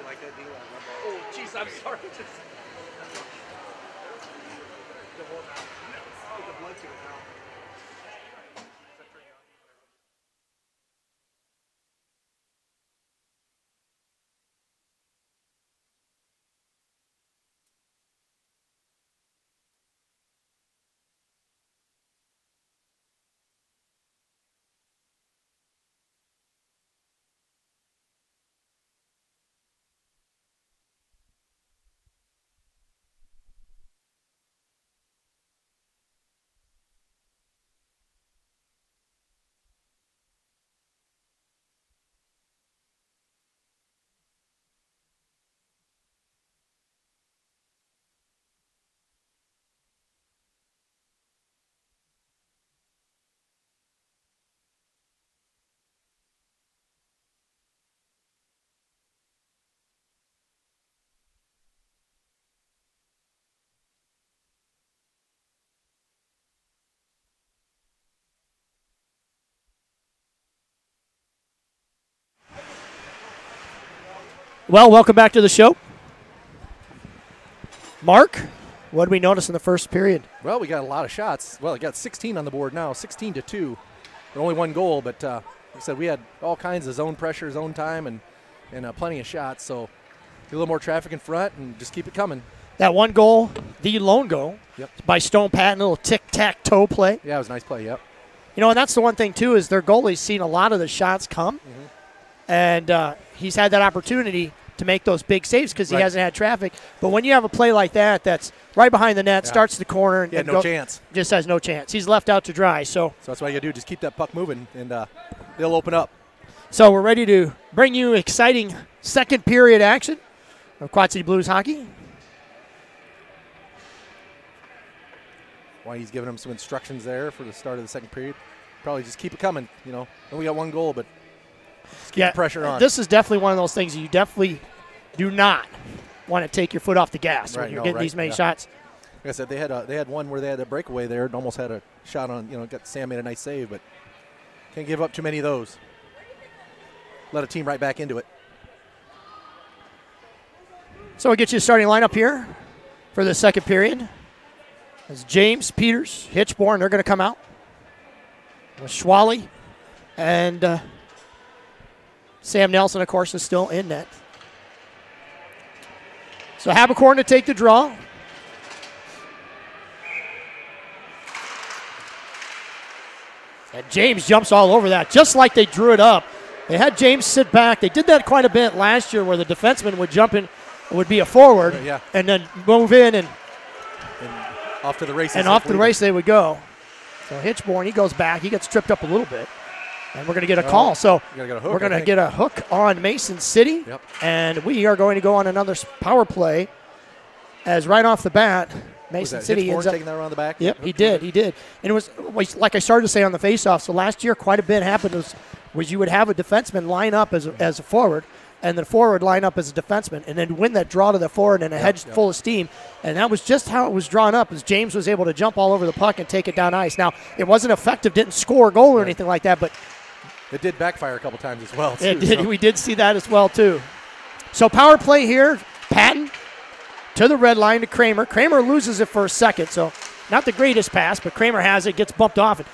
like that deal. Oh, jeez, I'm sorry. Well, welcome back to the show. Mark, what did we notice in the first period? Well, we got a lot of shots. Well, we got 16 on the board now, 16-2. Only one goal, but like I said, we had all kinds of zone pressure, zone time, and plenty of shots. So get a little more traffic in front and just keep it coming. That one goal, the lone goal, by Stone Patton, a little tic-tac-toe play. Yeah, it was a nice play, yep. You know, and that's the one thing, too, is their goalie's seen a lot of the shots come, and he's had that opportunity to make those big saves because he hasn't had traffic. But when you have a play like that that's right behind the net, starts the corner, and no chance. Just has no chance. He's left out to dry. So that's what you got to do. Just keep that puck moving, and they'll open up. So we're ready to bring you exciting second period action of Quad City Blues hockey. Why he's giving them some instructions there for the start of the second period. Probably just keep it coming, you know. And we got one goal, but just keep the pressure on. This is definitely one of those things you definitely do not want to take your foot off the gas when you're getting these many shots. Like I said, they had one where they had a breakaway there and almost had a shot on, you know, Sam made a nice save, but can't give up too many of those. Let a team right back into it. So we'll get you a starting lineup here for the second period. As James, Peters, Hitchborn, they're going to come out. Schwally and Sam Nelson, of course, is still in net. So Habercorn to take the draw. And James jumps all over that, just like they drew it up. They had James sit back. They did that quite a bit last year where the defenseman would jump in, would be a forward, and then move in and off to the races. And off to the race they would go. So Hitchborn, he goes back. He gets tripped up a little bit. And we're going to get a call. So we're going to get a hook on Mason City. And we are going to go on another power play as right off the bat, Mason City ends up taking that around the back. Yep, he did. And it was, like I started to say on the faceoff, so last year quite a bit happened was you would have a defenseman line up as a forward, and the forward line up as a defenseman, and then win that draw to the forward and a hedge full of steam. And that was just how it was drawn up, as James was able to jump all over the puck and take it down ice. Now, it wasn't effective, didn't score a goal or anything like that, but it did backfire a couple times as well, too. It did. So. We did see that as well, too. So power play here, Patton to the red line to Kramer. Kramer loses it for a second, so not the greatest pass, but Kramer has it, gets bumped off. And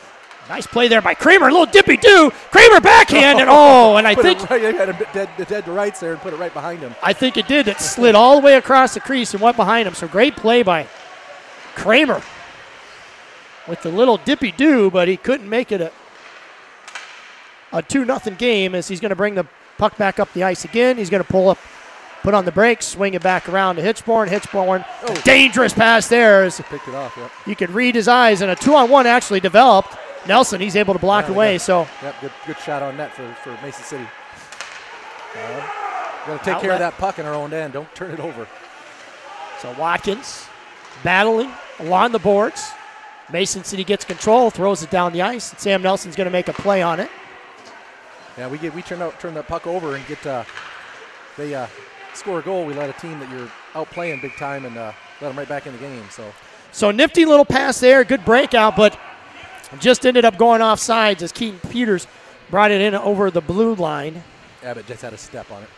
nice play there by Kramer, a little dippy-do. Kramer backhand, and I think he had a dead to rights there and put it right behind him. I think it did. It slid all the way across the crease and went behind him. So great play by Kramer with the little dippy-do, but he couldn't make it a 2-0 game as he's going to bring the puck back up the ice again. He's going to pull up, put on the brakes, swing it back around to Hitchborn. Hitchborn, dangerous pass there. Picked it off, You could read his eyes, and a 2-on-1 actually developed. Nelson, he's able to block away. So good shot on net for Mason City. Got to take care of that puck in our own end. Don't turn it over. So Watkins battling along the boards. Mason City gets control, throws it down the ice. Sam Nelson's going to make a play on it. Yeah, we turn that puck over and get they score a goal. We let a team that you're outplaying big time and let them right back in the game. So nifty little pass there, good breakout, but just ended up going off sides as Keaton Peters brought it in over the blue line. Abbott just had a step on it.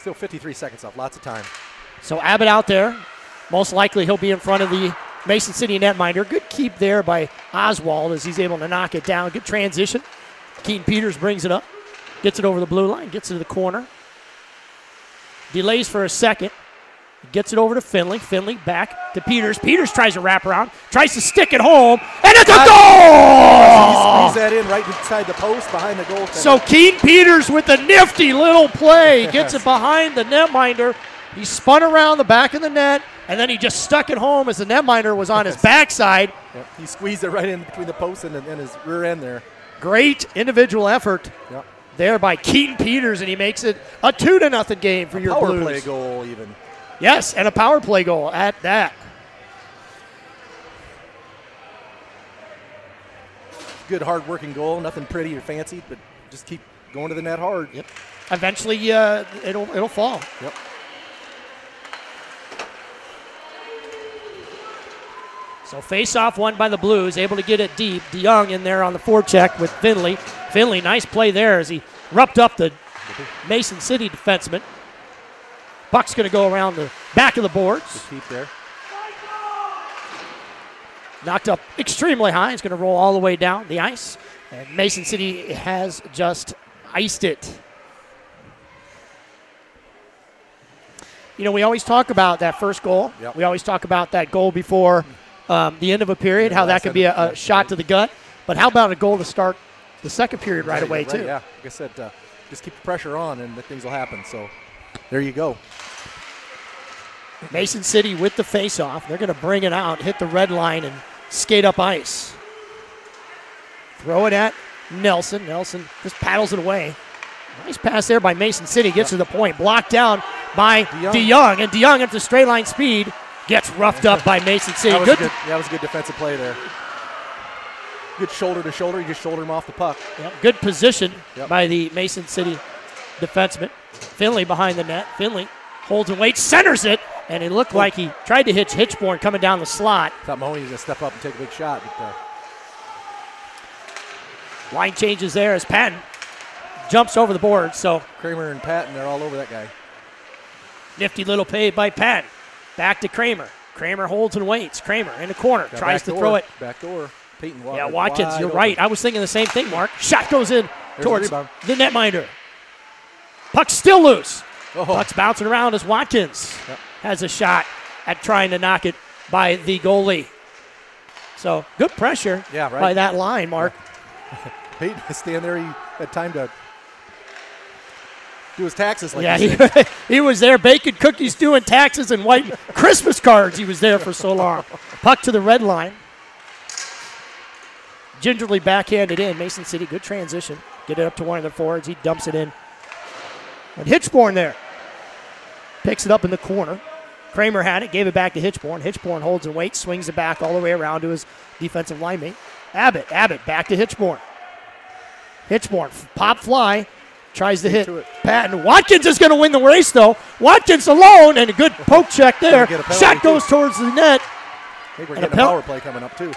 Still 53 seconds left. Lots of time. So Abbott out there. Most likely he'll be in front of the Mason City netminder. Good keep there by Oswald as he's able to knock it down. Good transition. Keaton Peters brings it up. Gets it over the blue line. Gets it to the corner. Delays for a second. Gets it over to Finley. Finley back to Peters. Peters tries to wrap around. Tries to stick it home. And it's a goal! He squeezed that in right inside the post behind the goal. So Keaton Peters with a nifty little play. Gets it behind the netminder. He spun around the back of the net, and then he just stuck it home as the netminder was on his backside. Yep. He squeezed it right in between the post and his rear end there. Great individual effort there by Keaton Peters, and he makes it a 2-0 game for your Blues. Power play goal even. Yes, and a power play goal at that. Good hard-working goal. Nothing pretty or fancy, but just keep going to the net hard. Yep. Eventually, it'll fall. Yep. So face-off won by the Blues, able to get it deep. DeYoung in there on the forecheck with Finley. Finley, nice play there as he roughed up the Mason City defenseman. Puck's going to go around the back of the boards. Good keep there. Knocked up extremely high. It's going to roll all the way down the ice. And Mason City has just iced it. You know, we always talk about that first goal. Yep. We always talk about that goal before the end of a period, how that could be a shot to the gut. But how about a goal to start the second period right away, too? Yeah, like I said, just keep the pressure on and things will happen. So there you go. Mason City with the face-off. They're going to bring it out, hit the red line, and skate up ice. Throw it at Nelson. Nelson just paddles it away. Nice pass there by Mason City. Gets to the point. Blocked down by DeYoung. And DeYoung at the straight line speed gets roughed up by Mason City. That was a good defensive play there. Good shoulder to shoulder. You just shoulder him off the puck. Yep. Good position by the Mason City defenseman. Finley behind the net. Finley holds and waits, centers it, and it looked like he tried to hit Hitchborn coming down the slot. Thought Mahoney was going to step up and take a big shot. But, line changes there as Patton jumps over the board. So Kramer and Patton, they're all over that guy. Nifty little play by Patton. Back to Kramer. Kramer holds and waits. Kramer in the corner. Tries to throw it. Back door. Peyton Watkins, you're right. I was thinking the same thing, Mark. Shot goes in towards the netminder. Puck's still loose. Puck's bouncing around as Watkins has a shot at trying to knock it by the goalie. So good pressure by that line, Mark. Peyton was standing there. He had time to do his taxes. He was there baking cookies, doing taxes, and white Christmas cards. He was there for so long. Puck to the red line. Gingerly backhanded in. Mason City, good transition. Get it up to one of the forwards. He dumps it in. And Hitchborn there. Picks it up in the corner. Kramer had it, gave it back to Hitchborn. Hitchborn holds and waits, swings it back all the way around to his defensive line mate. Abbott back to Hitchborn. Hitchborn, pop fly, tries to hit Patton. Watkins is going to win the race, though. Watkins alone, and a good poke check there. Shot goes towards the net. I think we're getting a power play coming up, too.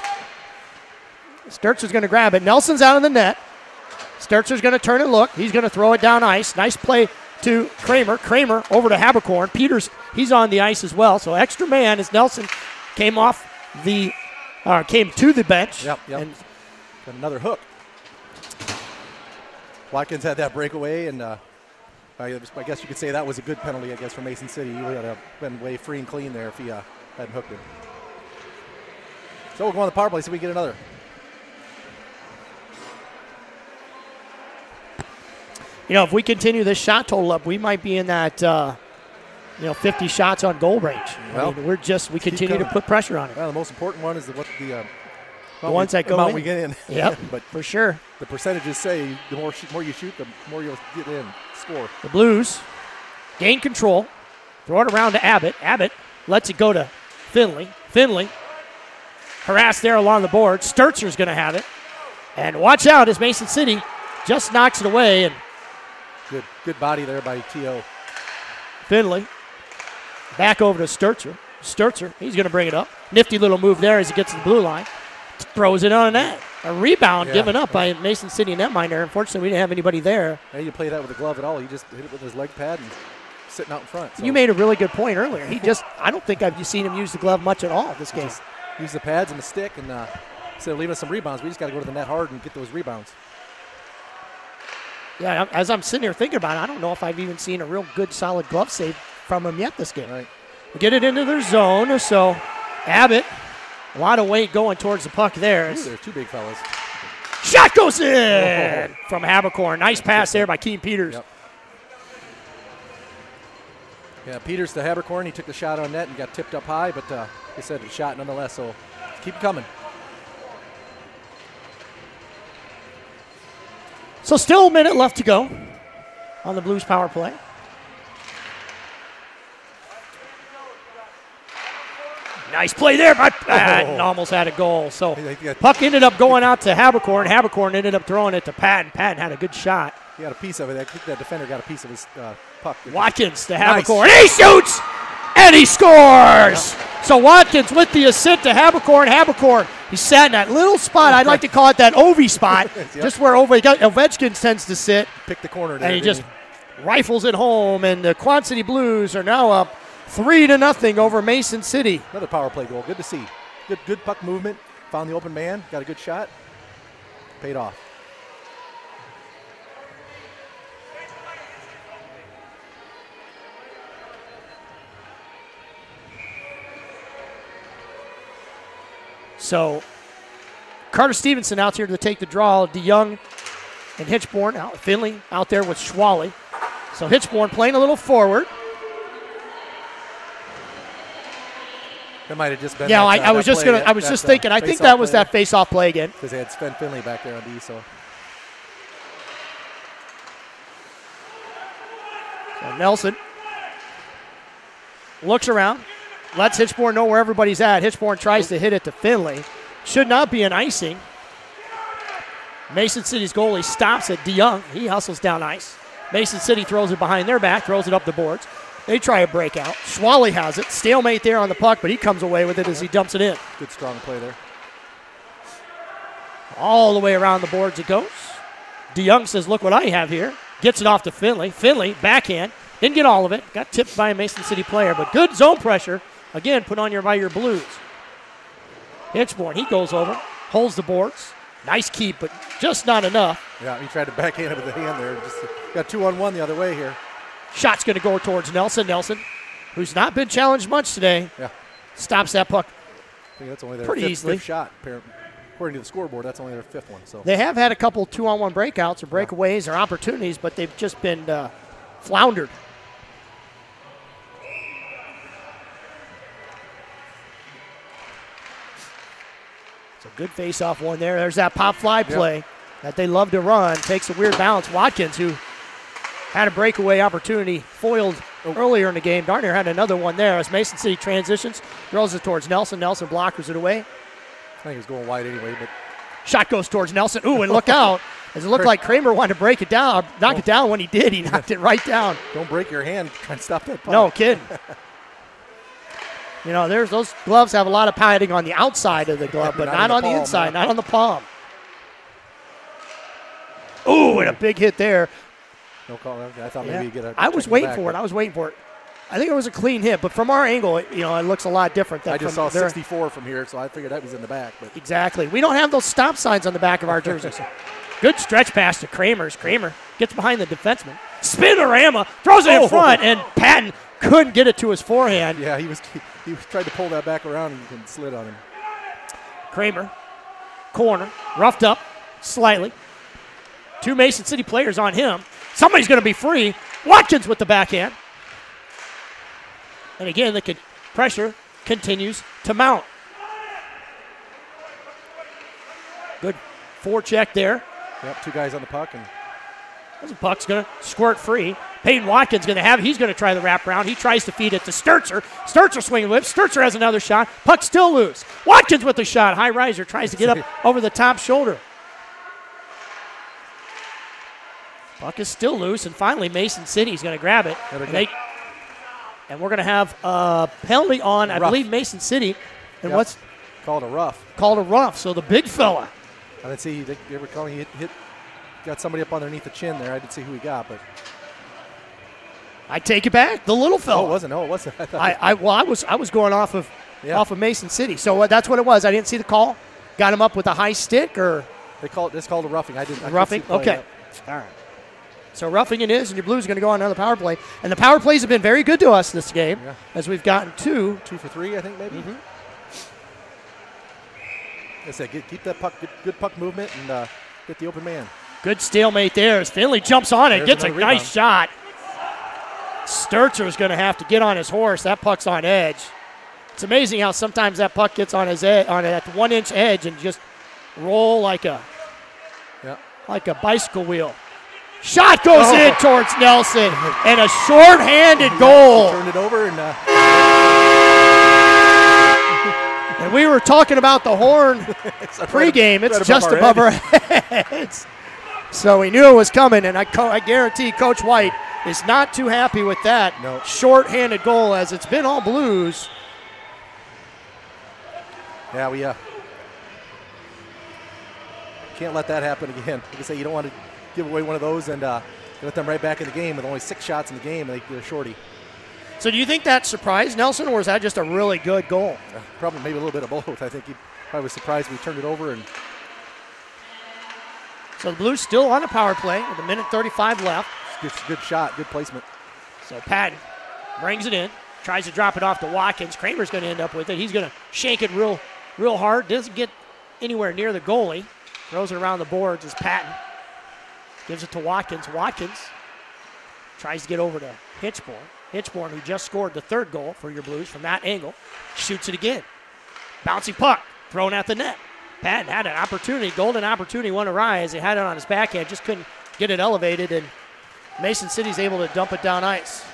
Sturzer's going to grab it. Nelson's out of the net. Sturzer's going to turn and look. He's going to throw it down ice. Nice play to Kramer. Kramer over to Haberkorn. Peters, he's on the ice as well. So extra man as Nelson came to the bench. And got another hook. Watkins had that breakaway, and I guess you could say that was a good penalty, I guess, for Mason City. He would have been way free and clean there if he hadn't hooked him. So we'll go on the power play, see if we can get another. You know, if we continue this shot total up, we might be in that, 50 shots on goal range. Well, we continue to put pressure on it. Well, the most important one is the ones that go in. We get in. Yep, but for sure. The percentages say the more you shoot, the more you'll get in, score. The Blues gain control, throw it around to Abbott. Abbott lets it go to Finley. Finley harassed there along the board. Sturzer's going to have it. And watch out as Mason City just knocks it away. And Good body there by T.O. Finley. Back over to Sturzer. Sturzer, he's going to bring it up. Nifty little move there as he gets to the blue line. Throws it on net. A rebound given up by Mason City netminder. Unfortunately, we didn't have anybody there. Hey, you play that with a glove at all. He just hit it with his leg pad. And sitting out in front. So. You made a really good point earlier. I don't think I've seen him use the glove much at all this game. Just use the pads and the stick, and instead of leaving us some rebounds, we just got to go to the net hard and get those rebounds. Yeah, as I'm sitting here thinking about it, I don't know if I've even seen a real good, solid glove save from him yet this game. Right. Get it into their zone, so Abbott, a lot of weight going towards the puck there. Ooh, there's two big fellas. Shot goes in from Habercorn. Nice pass there by Keem Peters. Yep. Yeah, Peters to Habercorn. He took the shot on net and got tipped up high, but like I said, a shot nonetheless, so keep coming. So still a minute left to go on the Blues power play. Nice play there by Patton. Almost had a goal. So puck ended up going out to Habercorn. Habercorn ended up throwing it to Patton. Patton had a good shot. He got a piece of it. I think that defender got a piece of his puck. Watkins to Habercorn. He shoots and he scores. Yeah. So Watkins with the assist to Habercorn. Habercorn, he sat in that little spot. I'd like to call it that Ovi spot, yep. Just where Ovechkin tends to sit. Pick the corner there, and he just rifles it home. And the Quad City Blues are now up 3-0 over Mason City. Another power play goal. Good to see. Good puck movement. Found the open man. Got a good shot. Paid off. So Carter Stevenson out here to take the draw. DeYoung and Hitchborn out. Finley out there with Schwally. So Hitchborn playing a little forward. That might have just been. Yeah, that, I was just play, I was just thinking. I think that was that face-off play again. Because they had Sven Finley back there on D. So Nelson looks around, lets Hitchborn know where everybody's at. Hitchborn tries to hit it to Finley. Should not be an icing. Mason City's goalie stops it. DeYoung, he hustles down ice. Mason City throws it behind their back, throws it up the boards. They try a breakout. Schwally has it. Stalemate there on the puck, but he comes away with it as he dumps it in. Good strong play there. All the way around the boards it goes. DeYoung says, look what I have here. Gets it off to Finley. Finley, backhand. Didn't get all of it. Got tipped by a Mason City player, but good zone pressure. Again, put on by your Blues. Hitchborn, he goes over, holds the boards. Nice keep, but just not enough. Yeah, he tried to backhand it with the hand there. Just got 2-on-1 the other way here. Shot's going to go towards Nelson. Nelson, who's not been challenged much today, stops that puck I think that's only their fifth shot. According to the scoreboard, that's only their fifth one. So they have had a couple 2-on-1 breakouts or breakaways or opportunities, but they've just been floundered. It's a good face-off one there. There's that pop fly play that they love to run. Takes a weird bounce. Watkins, who had a breakaway opportunity, foiled earlier in the game. Darnier had another one there as Mason City transitions, throws it towards Nelson. Nelson blockers it away. I think it's going wide anyway, but shot goes towards Nelson. Ooh, and look out. As it looked like Kramer wanted to break it down, knock it down. When he did, he knocked it right down. Don't break your hand. Try and stop that puck. No kidding. You know, those gloves have a lot of padding on the outside of the glove, but not on the inside, not on the palm. Ooh, and a big hit there. No call. I thought maybe you get a. I was waiting for it. I think it was a clean hit, but from our angle, it looks a lot different. I just saw 64 from here, so I figured that was in the back. But exactly. We don't have those stop signs on the back of our jerseys. Good stretch pass to Kramer. Kramer gets behind the defenseman. Spinorama throws it in front, and Patton couldn't get it to his forehand. Yeah, he was tried to pull that back around and slid on him. Kramer, corner, roughed up slightly. Two Mason City players on him. Somebody's going to be free. Watkins with the backhand. And again, the pressure continues to mount. Good forecheck there. Yep, two guys on the puck. And the puck's going to squirt free. Peyton Watkins going to have it. He's going to try the wraparound. He tries to feed it to Sturzer. Sturzer swinging whip. Sturzer has another shot. Puck still loose. Watkins with the shot. High riser tries to get up over the top shoulder. Puck is still loose, and finally Mason City's going to grab it. And we're going to have a penalty on, I believe, Mason City. And what's called a rough? Called a rough. So the big fella. I didn't see they were calling hit got somebody up underneath the chin there. I didn't see who he got, but I take it back. The little fella. Oh, it wasn't. Oh, it wasn't. I was going off of Mason City. So that's what it was. I didn't see the call. Got him up with a high stick, or it's called a roughing. I didn't. Roughing. Okay. All right. So roughing it is, and your Blues are going to go on another power play. And the power plays have been very good to us this game, as we've gotten 2 for 3, I think maybe. Mm-hmm. I said, keep that puck, good puck movement, and get the open man. Good stalemate there as Finley jumps on it, gets a nice shot. Sturzer is going to have to get on his horse. That puck's on edge. It's amazing how sometimes that puck gets on his on that 1-inch edge and just roll like a bicycle wheel. Shot goes in towards Nelson, and a short-handed goal. Turned it over and. And we were talking about the horn pregame. It's just above our heads. So we knew it was coming, and I guarantee Coach White is not too happy with that short-handed goal, as it's been all Blues. Yeah, we can't let that happen again. Like I say, you don't want to give away one of those and let them right back in the game with only 6 shots in the game, and they're shorty. So do you think that surprised Nelson, or was that just a really good goal? Probably maybe a little bit of both. I think he probably was surprised we turned it over. And so the Blues still on a power play with 1:35 left. Good shot, good placement. So Patton brings it in, tries to drop it off to Watkins. Kramer's going to end up with it. He's going to shank it real hard. Doesn't get anywhere near the goalie. Throws it around the boards as Patton gives it to Watkins. Watkins tries to get over to Hitchborn. Hitchborn, who just scored the 3rd goal for your Blues from that angle, shoots it again. Bouncing puck, thrown at the net. Patton had an opportunity, golden opportunity, went awry as he had it on his backhand, just couldn't get it elevated, and Mason City's able to dump it down ice.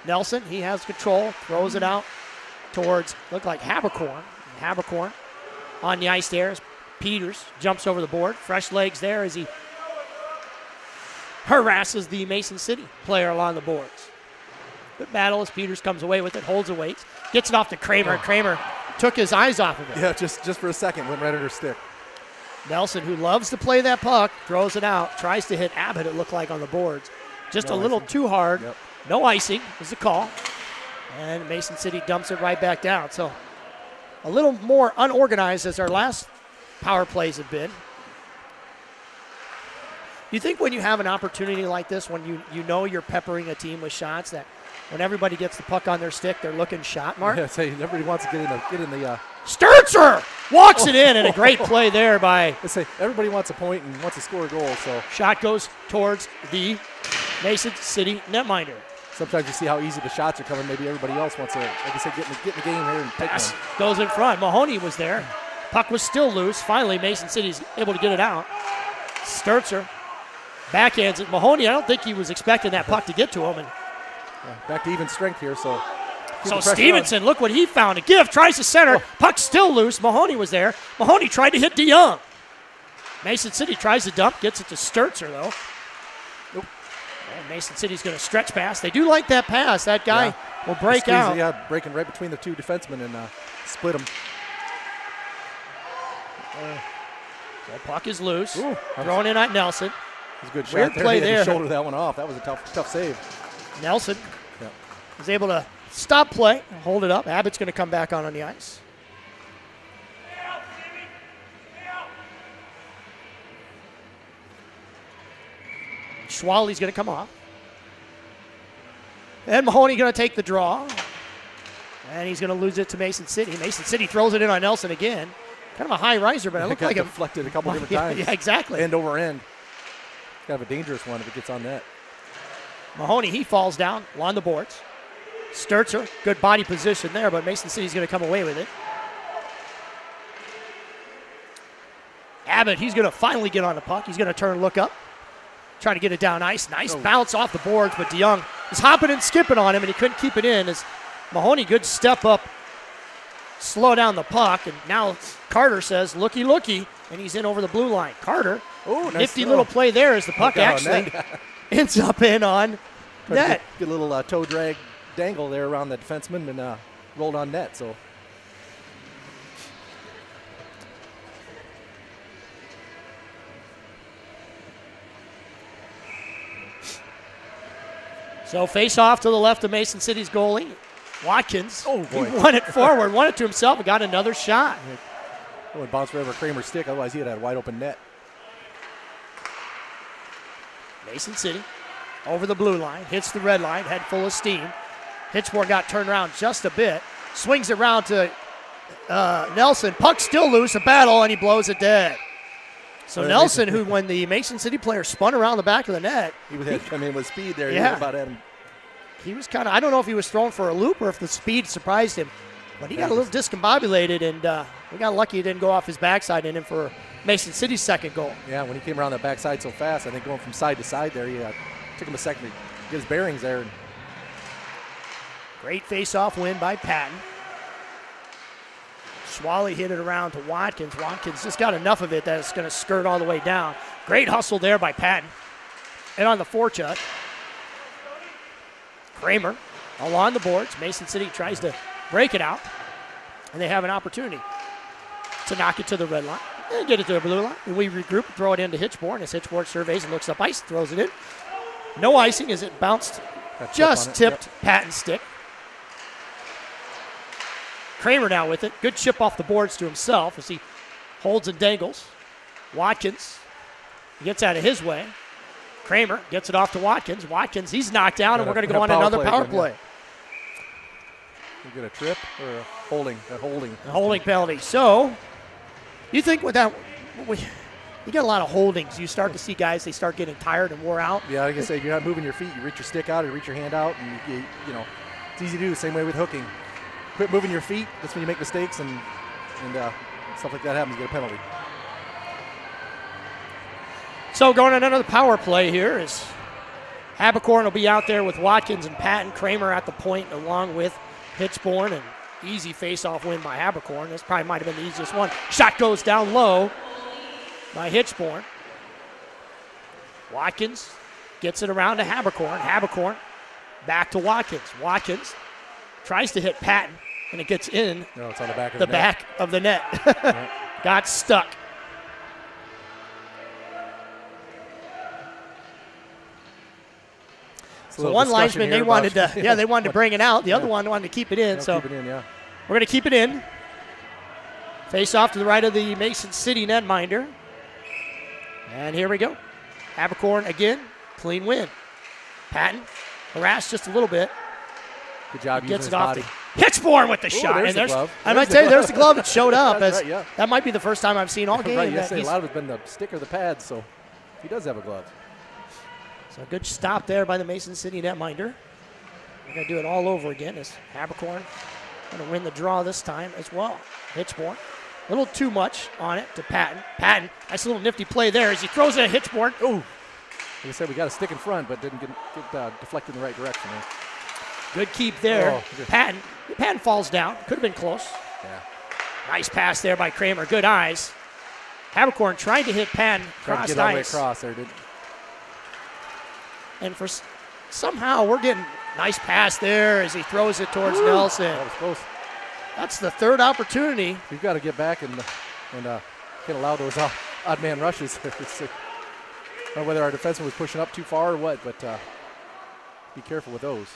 Nelson, he has control, throws it out towards, looked like Habercorn. Habercorn on the ice there as Peters jumps over the board. Fresh legs there as he harasses the Mason City player along the boards. Good battle as Peters comes away with it, holds the weights, gets it off to Kramer. Kramer took his eyes off of it. Yeah, just for a second, went right under stick. Nelson, who loves to play that puck, throws it out, tries to hit Abbott, it looked like, on the boards. Just a little too hard. Yep. No icing was the call. And Mason City dumps it right back down. So a little more unorganized as our last power plays have been. You think when you have an opportunity like this, when you know you're peppering a team with shots, that when everybody gets the puck on their stick, they're looking shot, Mark? Yeah, everybody wants to get in the. Sturzer walks it in, and a great play there by. Everybody wants a point and wants to score a goal. So shot goes towards the Mason City netminder. Sometimes you see how easy the shots are coming. Maybe everybody else wants to, like I said, get in the game here and take Pass one. Goes in front. Mahoney was there. Puck was still loose. Finally, Mason City's able to get it out. Sturzer backhands it. Mahoney, I don't think he was expecting that puck to get to him. And back to even strength here. So Stevenson, look what he found. A gift, tries to center. Puck still loose. Mahoney was there. Mahoney tried to hit DeYoung. Mason City tries to dump, gets it to Sturzer, though. Nope. And Mason City's going to stretch pass. They do like that pass. That guy will break out. Yeah, breaking right between the 2 defensemen and split them. The puck is loose. Thrown in at Nelson. It was a good shot. Weird there. play He had to there. shoulder that one off. That was a tough save. Nelson was able to stop play, hold it up. Abbott's going to come back on the ice. Schwally's going to come off. And Mahoney going to take the draw. And he's going to lose it to Mason City. Mason City throws it in on Nelson again. Kind of a high riser, but it looked like it deflected a couple different times. Yeah, exactly. End over end. Kind of a dangerous one if it gets on net. Mahoney, he falls down along the boards. Sturzer, good body position there, but Mason City's going to come away with it. Abbott, he's going to finally get on the puck. He's going to turn and look up. Trying to get it down ice. Nice bounce off the boards, but DeYoung is hopping and skipping on him, and he couldn't keep it in. As Mahoney, good step up, slow down the puck, and now Carter says, looky, looky, and he's in over the blue line. Carter, nifty little play there as the puck actually ends up in on net. Good little toe drag dangle there around the defenseman and rolled on net. So So face off to the left of Mason City's goalie. Watkins, Oh, boy. he won it forward, won it to himself, and got another shot. Oh, it bounced right over Kramer's stick. Otherwise, he had a wide open net. Mason City over the blue line, hits the red line, head full of steam. Hitchmore got turned around just a bit. Swings it around to Nelson. Puck still loose, a battle, and he blows it dead. So Nelson, who when the Mason City player spun around the back of the net. He had come in with speed there. Yeah. He about had him. He was kind of, I don't know if he was thrown for a loop or if the speed surprised him. But he got a little discombobulated, and we got lucky he didn't go off his backside and in for Mason City's second goal. Yeah, when he came around that backside so fast, I think going from side to side there, took him a second to get his bearings there. Great face-off win by Patton. Swally hit it around to Watkins. Watkins just got enough of it that it's going to skirt all the way down. Great hustle there by Patton. And on the forecheck, Kramer along the boards. Mason City tries to break it out, and they have an opportunity to knock it to the red line and get it to the blue line. And we regroup, throw it into Hitchborn as Hitchborn surveys and looks up ice, throws it in. No icing as it bounced, just tipped Patton's stick. Kramer now with it. Good chip off the boards to himself as he holds and dangles. Watkins gets out of his way. Kramer gets it off to Watkins. Watkins, he's knocked down, and we're going to go on another power play. You get a trip or a holding? A holding penalty. So, you think with that, you get a lot of holdings. You start to see guys, they start getting tired and wore out. Yeah, like I say, if you're not moving your feet, you reach your stick out or you reach your hand out, and you know, it's easy to do. The same way with hooking. Quit moving your feet. That's when you make mistakes, and stuff like that happens. You get a penalty. So going on another power play here is Habercorn will be out there with Watkins and Patton. Kramer at the point along with Hitchborn, and easy face-off win by Habercorn. This probably might have been the easiest one. Shot goes down low by Hitchborn. Watkins gets it around to Habercorn. Habercorn back to Watkins. Watkins tries to hit Patton, and it gets in it's on the back of the back of the net. Got stuck. So one linesman, they wanted to bring it out. The other one wanted to keep it in. So keep it in, we're going to keep it in. Face off to the right of the Mason City netminder. And here we go. Habercorn again, clean win. Patton harassed just a little bit. Good job gets using it his off body. Hitchborn with the shot. There's and the glove. I might tell you, there's the glove that showed up. Right. That might be the first time I've seen all game. Right, a lot of it's been the stick or the pad, so he does have a glove. So a good stop there by the Mason City netminder. We're going to do it all over again as Habercorn going to win the draw this time as well. Hitchborn, a little too much on it to Patton. Patton, nice little nifty play there as he throws it at Hitchborn. Oh, like I said, we got a stick in front, but didn't get deflected in the right direction. Good keep there. Patton falls down. Could have been close. Yeah. Nice pass there by Kramer. Good eyes. Habercorn trying to hit Patton. Tried to get all the way across there, didn't. And somehow we're getting nice pass there as he throws it towards Nelson. That was close. That's the third opportunity. We've got to get back and can't allow those odd man rushes. I don't know whether our defenseman was pushing up too far or what, but be careful with those.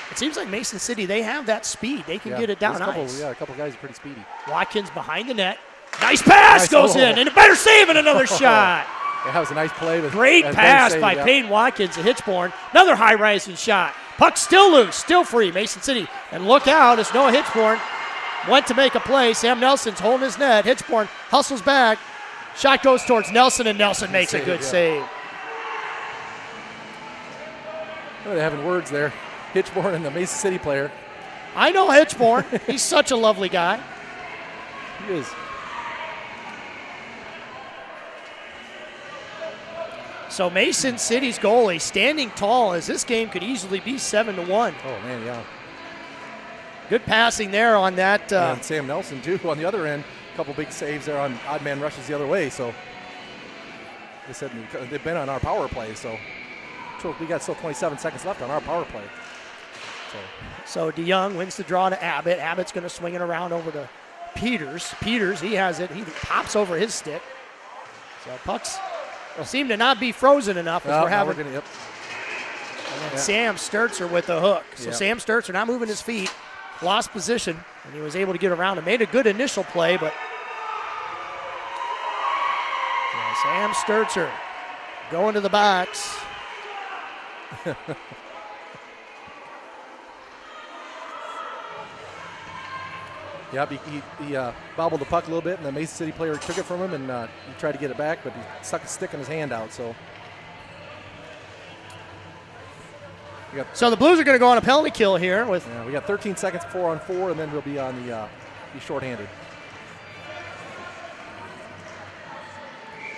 It seems like Mason City, they have that speed. They can get it down ice. Yeah, a couple guys are pretty speedy. Watkins behind the net. Nice pass goes in, and a better save and another shot. Yeah, that was a nice play. Great pass by Payne Watkins to Hitchborn. Another high-rising shot. Puck still loose, still free, Mason City. And look out as Noah Hitchborn went to make a play. Sam Nelson's holding his net. Hitchborn hustles back. Shot goes towards Nelson, and Nelson makes a good save. They're having words there. Hitchborn and the Mason City player. I know Hitchborn. He's such a lovely guy. He is. So Mason City's goalie standing tall as this game could easily be 7-1. Oh, man, yeah. Good passing there on that. And Sam Nelson, too, on the other end. A couple big saves there on odd man rushes the other way. So they said they've been on our power play. So we got still 27 seconds left on our power play. So DeYoung wins the draw to Abbott. Abbott's going to swing it around over to Peters. Peters, he has it. He pops over his stick. So pucks seem to not be frozen enough as we're having. And then Sam Sturzer with the hook. So Yep. Sam Sturzer not moving his feet, lost position, and he was able to get around and made a good initial play, but Sam Sturzer going to the box. Yep, he bobbled the puck a little bit, and the Mason City player took it from him, and he tried to get it back, but he stuck a stick in his hand out. So the Blues are going to go on a penalty kill here. With we got 13 seconds, 4-on-4, and then we'll be on the be shorthanded.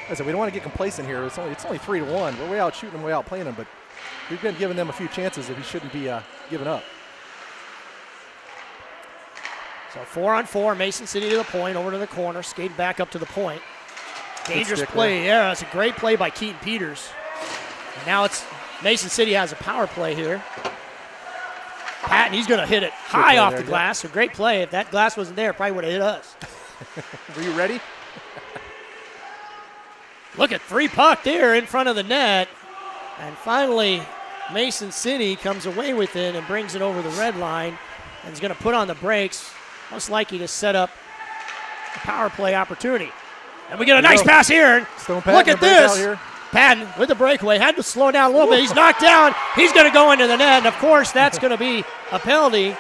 I said we don't want to get complacent here. It's only 3-1. We're way out shooting them, way out playing them, but we've been giving them a few chances that we shouldn't be giving up. So 4-on-4, Mason City to the point, over to the corner, skated back up to the point. Dangerous play. There. Yeah, that's a great play by Keaton Peters. And now it's Mason City has a power play here. Patton, he's going to hit it high off the glass. So great play. If that glass wasn't there, it probably would have hit us. Were you ready? Look at free puck there in front of the net. And finally, Mason City comes away with it and brings it over the red line and is going to put on the brakes, most likely to set up a power play opportunity. And we get a nice pass here. Look at this. Patton with the breakaway. Had to slow down a little bit. He's knocked down. He's going to go into the net. And, of course, that's going to be a penalty.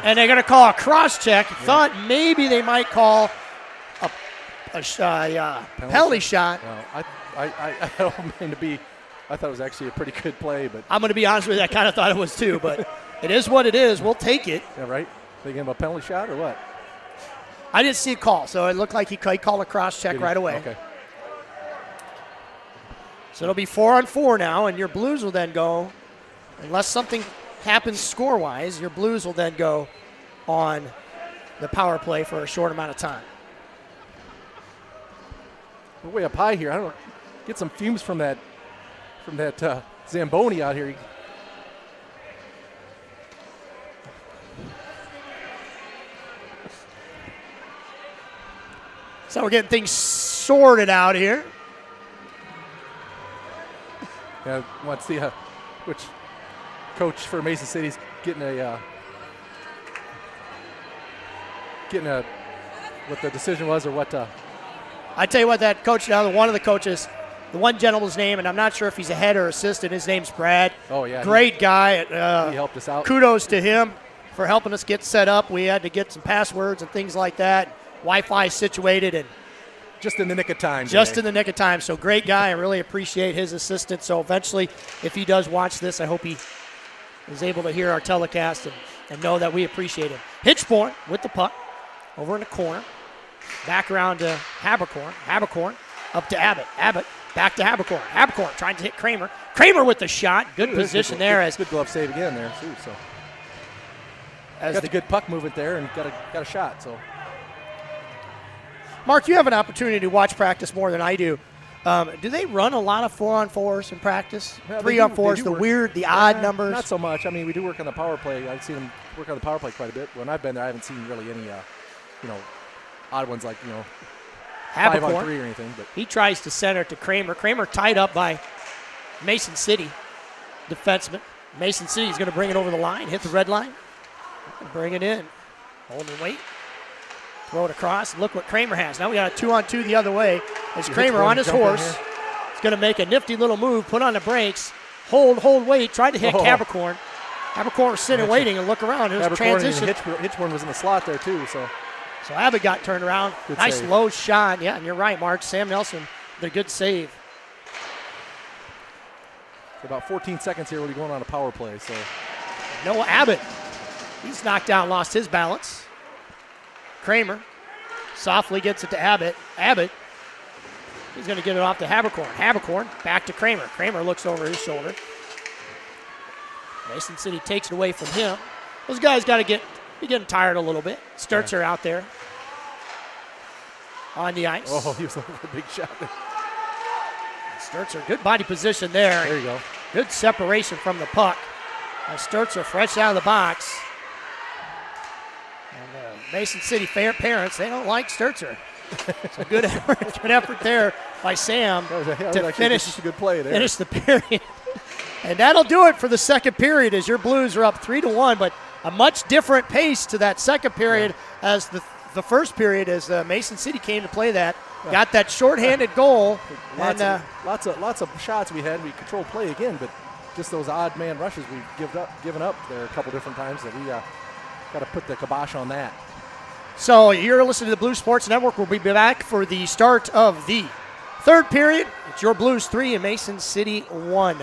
And they're going to call a cross-check. Thought maybe they might call a penalty shot. Well, I don't mean to be. I thought it was actually a pretty good play, but I'm going to be honest with you. I kind of thought it was too, but it is what it is. We'll take it. Yeah, right. They gave him a penalty shot or what? I didn't see a call, so it looked like he called a cross-check right away. Okay. So it'll be 4-on-4 now, and your Blues will then go, unless something happens score-wise, your Blues will then go on the power play for a short amount of time. We're way up high here. I don't know. Get some fumes from that Zamboni out here. So we're getting things sorted out here. Yeah, let's see which coach for Mason City's getting what the decision was or what. I tell you what, that coach now, one of the coaches, the one gentleman's name, and I'm not sure if he's a head or assistant. His name's Brad. Oh yeah, great guy. He helped us out. Kudos to him for helping us get set up. We had to get some passwords and things like that. Wi-Fi situated and just in the nick of time. Just in the nick of time. So great guy. I really appreciate his assistance. So eventually, if he does watch this, I hope he is able to hear our telecast and know that we appreciate him. Hitchborn with the puck over in the corner. Back around to Habercorn. Habercorn up to Abbott. Abbott back to Habercorn. Habercorn trying to hit Kramer. Kramer with the shot. Good position there. Good glove save again there too. So got the good puck movement there and got a shot. So. Mark, you have an opportunity to watch practice more than I do. Do they run a lot of 4-on-4s in practice? Yeah, 3-on-4s, the odd numbers? Not so much. I mean, we do work on the power play. I've seen them work on the power play quite a bit. When I've been there, I haven't seen really any, odd ones like, 5-on-3 or anything. But he tries to center to Kramer. Kramer tied up by Mason City defenseman. Mason City's going to bring it over the line, hit the red line, bring it in. Hold and wait. Throw it across. Look what Kramer has. Now we got a 2-on-2 the other way. As Kramer on his horse. He's going to make a nifty little move, put on the brakes, hold, wait, tried to hit Habercorn. Habercorn was sitting waiting and look around. It was transition. Hitchborn was in the slot there too. So Abbott got turned around. Good nice save. Low shot. Yeah, and you're right, Mark. Sam Nelson, the good save. About 14 seconds here. We'll be going on a power play. So Noah Abbott. He's knocked down, lost his balance. Kramer softly gets it to Abbott. Abbott, he's going to get it off to Habercorn. Habercorn back to Kramer. Kramer looks over his shoulder. Mason City takes it away from him. Those guys got to be getting tired a little bit. Sturzer out there on the ice. Oh, he was looking for a big shot there. Sturzer, good body position there. There you go. Good separation from the puck. Sturzer fresh out of the box. Mason City parents, they don't like Sturzer. So good effort there by Sam to finish a good play there. Finish the period. And that'll do it for the second period as your Blues are up 3-1, but a much different pace to that second period as the first period as Mason City came to play that. Got that shorthanded goal. Lots of shots we had. We controlled play again, but just those odd man rushes we've given up there a couple different times that we got to put the kibosh on that. So you're listening to the Blue Sports Network. We'll be back for the start of the third period. It's your Blues 3 and Mason City 1.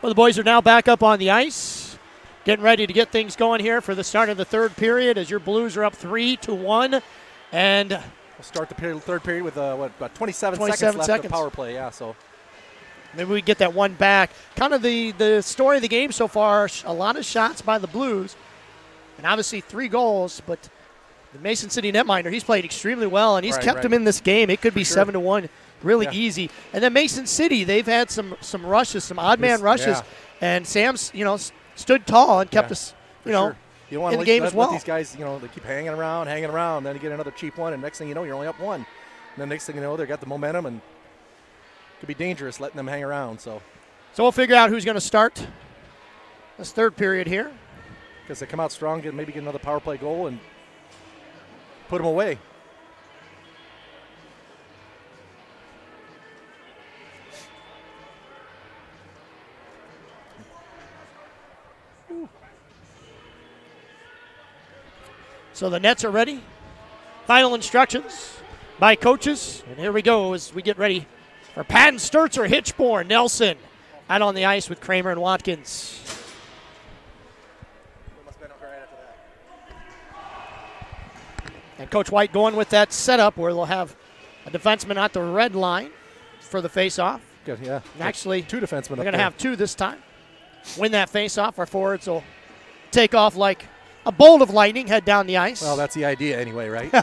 Well, the boys are now back up on the ice, getting ready to get things going here for the start of the third period as your Blues are up 3-1. And we'll start the third period with, about 27 seconds left seconds. of power play, yeah, so. Maybe we get that one back. Kind of the story of the game so far, a lot of shots by the Blues, and obviously 3 goals, but the Mason City netminder, he's played extremely well, and he's kept them in this game. It could be 7-1 really easy. And then Mason City, they've had some rushes, some odd man rushes, and Sam's, stood tall and kept us, you don't in the game as well. Let these guys, they keep hanging around, then you get another cheap one, and next thing you know, you're only up 1. And then next thing you know, they've got the momentum, and it could be dangerous letting them hang around. So we'll figure out who's going to start this third period here. Because they come out strong, maybe get another power play goal, and put them away. So the nets are ready. Final instructions by coaches. And here we go as we get ready for Patton, Sturzer, Hitchborn, Nelson out on the ice with Kramer and Watkins. And Coach White going with that setup where they'll have a defenseman at the red line for the face-off. Good, yeah. And actually, 2 defensemen. We're going to have 2 this time. Win that face-off. Our forwards will take off like a bolt of lightning, head down the ice. Well, that's the idea anyway, right?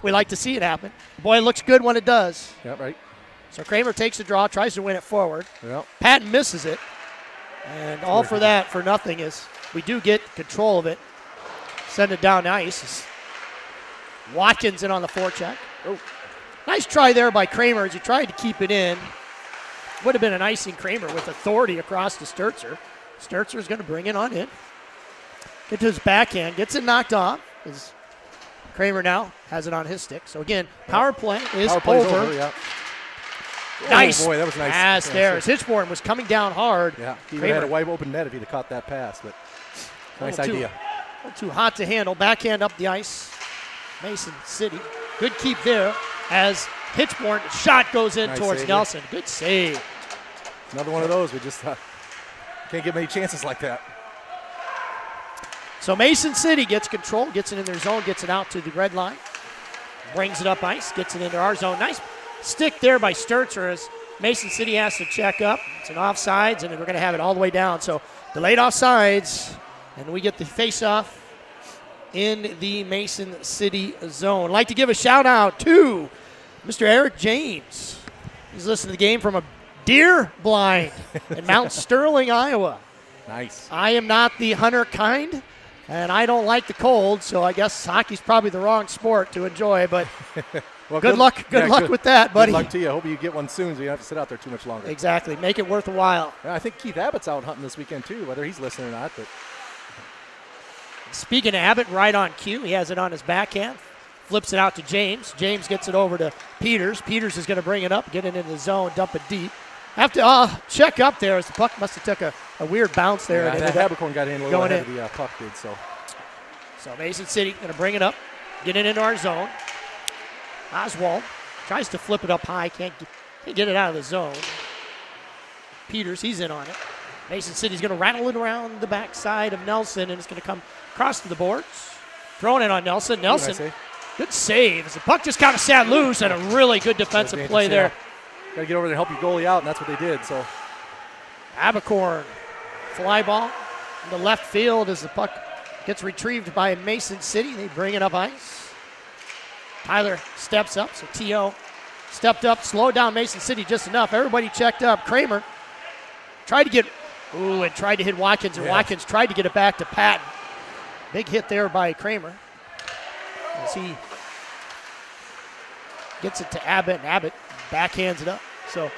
We like to see it happen. Boy, it looks good when it does. Yeah, right. So Kramer takes the draw, tries to win it forward. Yep. Patton misses it. And all for that, for nothing, is we do get control of it. Send it down the ice. Watkins in on the forecheck. Oh. Nice try there by Kramer as he tried to keep it in. Would have been an icing Kramer with authority across to Sturzer. Sturzer's going to bring it on in. Get to his backhand, gets it knocked off. As Kramer now has it on his stick. So again, power play is over. Yeah. Nice. Oh boy, that was nice. Pass there. As Hitchborn was coming down hard. Yeah, he would have had a wide open net if he'd have caught that pass, but nice idea. A little too hot to handle. Backhand up the ice. Mason City. Good keep there as Hitchborn shot goes in towards Nelson. Good save. Another one of those. We just can't get many chances like that. So Mason City gets control, gets it in their zone, gets it out to the red line, brings it up ice, gets it into our zone. Nice stick there by Sturzer as Mason City has to check up. It's an offsides, and we're going to have it all the way down. So delayed offsides, and we get the face-off in the Mason City zone. I'd like to give a shout-out to Mr. Eric James. He's listening to the game from a deer blind in Mount Sterling, Iowa. Nice. I am not the hunter kind, and I don't like the cold, so I guess hockey's probably the wrong sport to enjoy, but well, good luck with that, buddy. Good luck to you. I hope you get one soon so you don't have to sit out there too much longer. Exactly. Make it worth a while. Yeah, I think Keith Abbott's out hunting this weekend too, whether he's listening or not. But speaking of Abbott, right on cue, he has it on his backhand, flips it out to James. James gets it over to Peters. Peters is going to bring it up, get it into the zone, dump it deep. Have to check up there as the puck must have took a weird bounce there. Yeah, that Habercorn got in a little ahead of the puck did. So Mason City going to bring it up, get it into our zone. Oswald tries to flip it up high, can't get it out of the zone. Peters, he's in on it. Mason City's going to rattle it around the backside of Nelson, and it's going to come across to the boards. Throwing it on Nelson. Nelson, good save. As the puck just kind of sat loose, and a really good defensive play there. Got to get over there and help your goalie out, and that's what they did. So Abercorn, fly ball in the left field as the puck gets retrieved by Mason City. They bring it up ice. Tyler steps up, so T.O. stepped up, slowed down Mason City just enough. Everybody checked up. Kramer tried to get, and tried to hit Watkins, and Watkins tried to get it back to Patton. Big hit there by Kramer as he gets it to Abbott, and Abbott backhands it up. So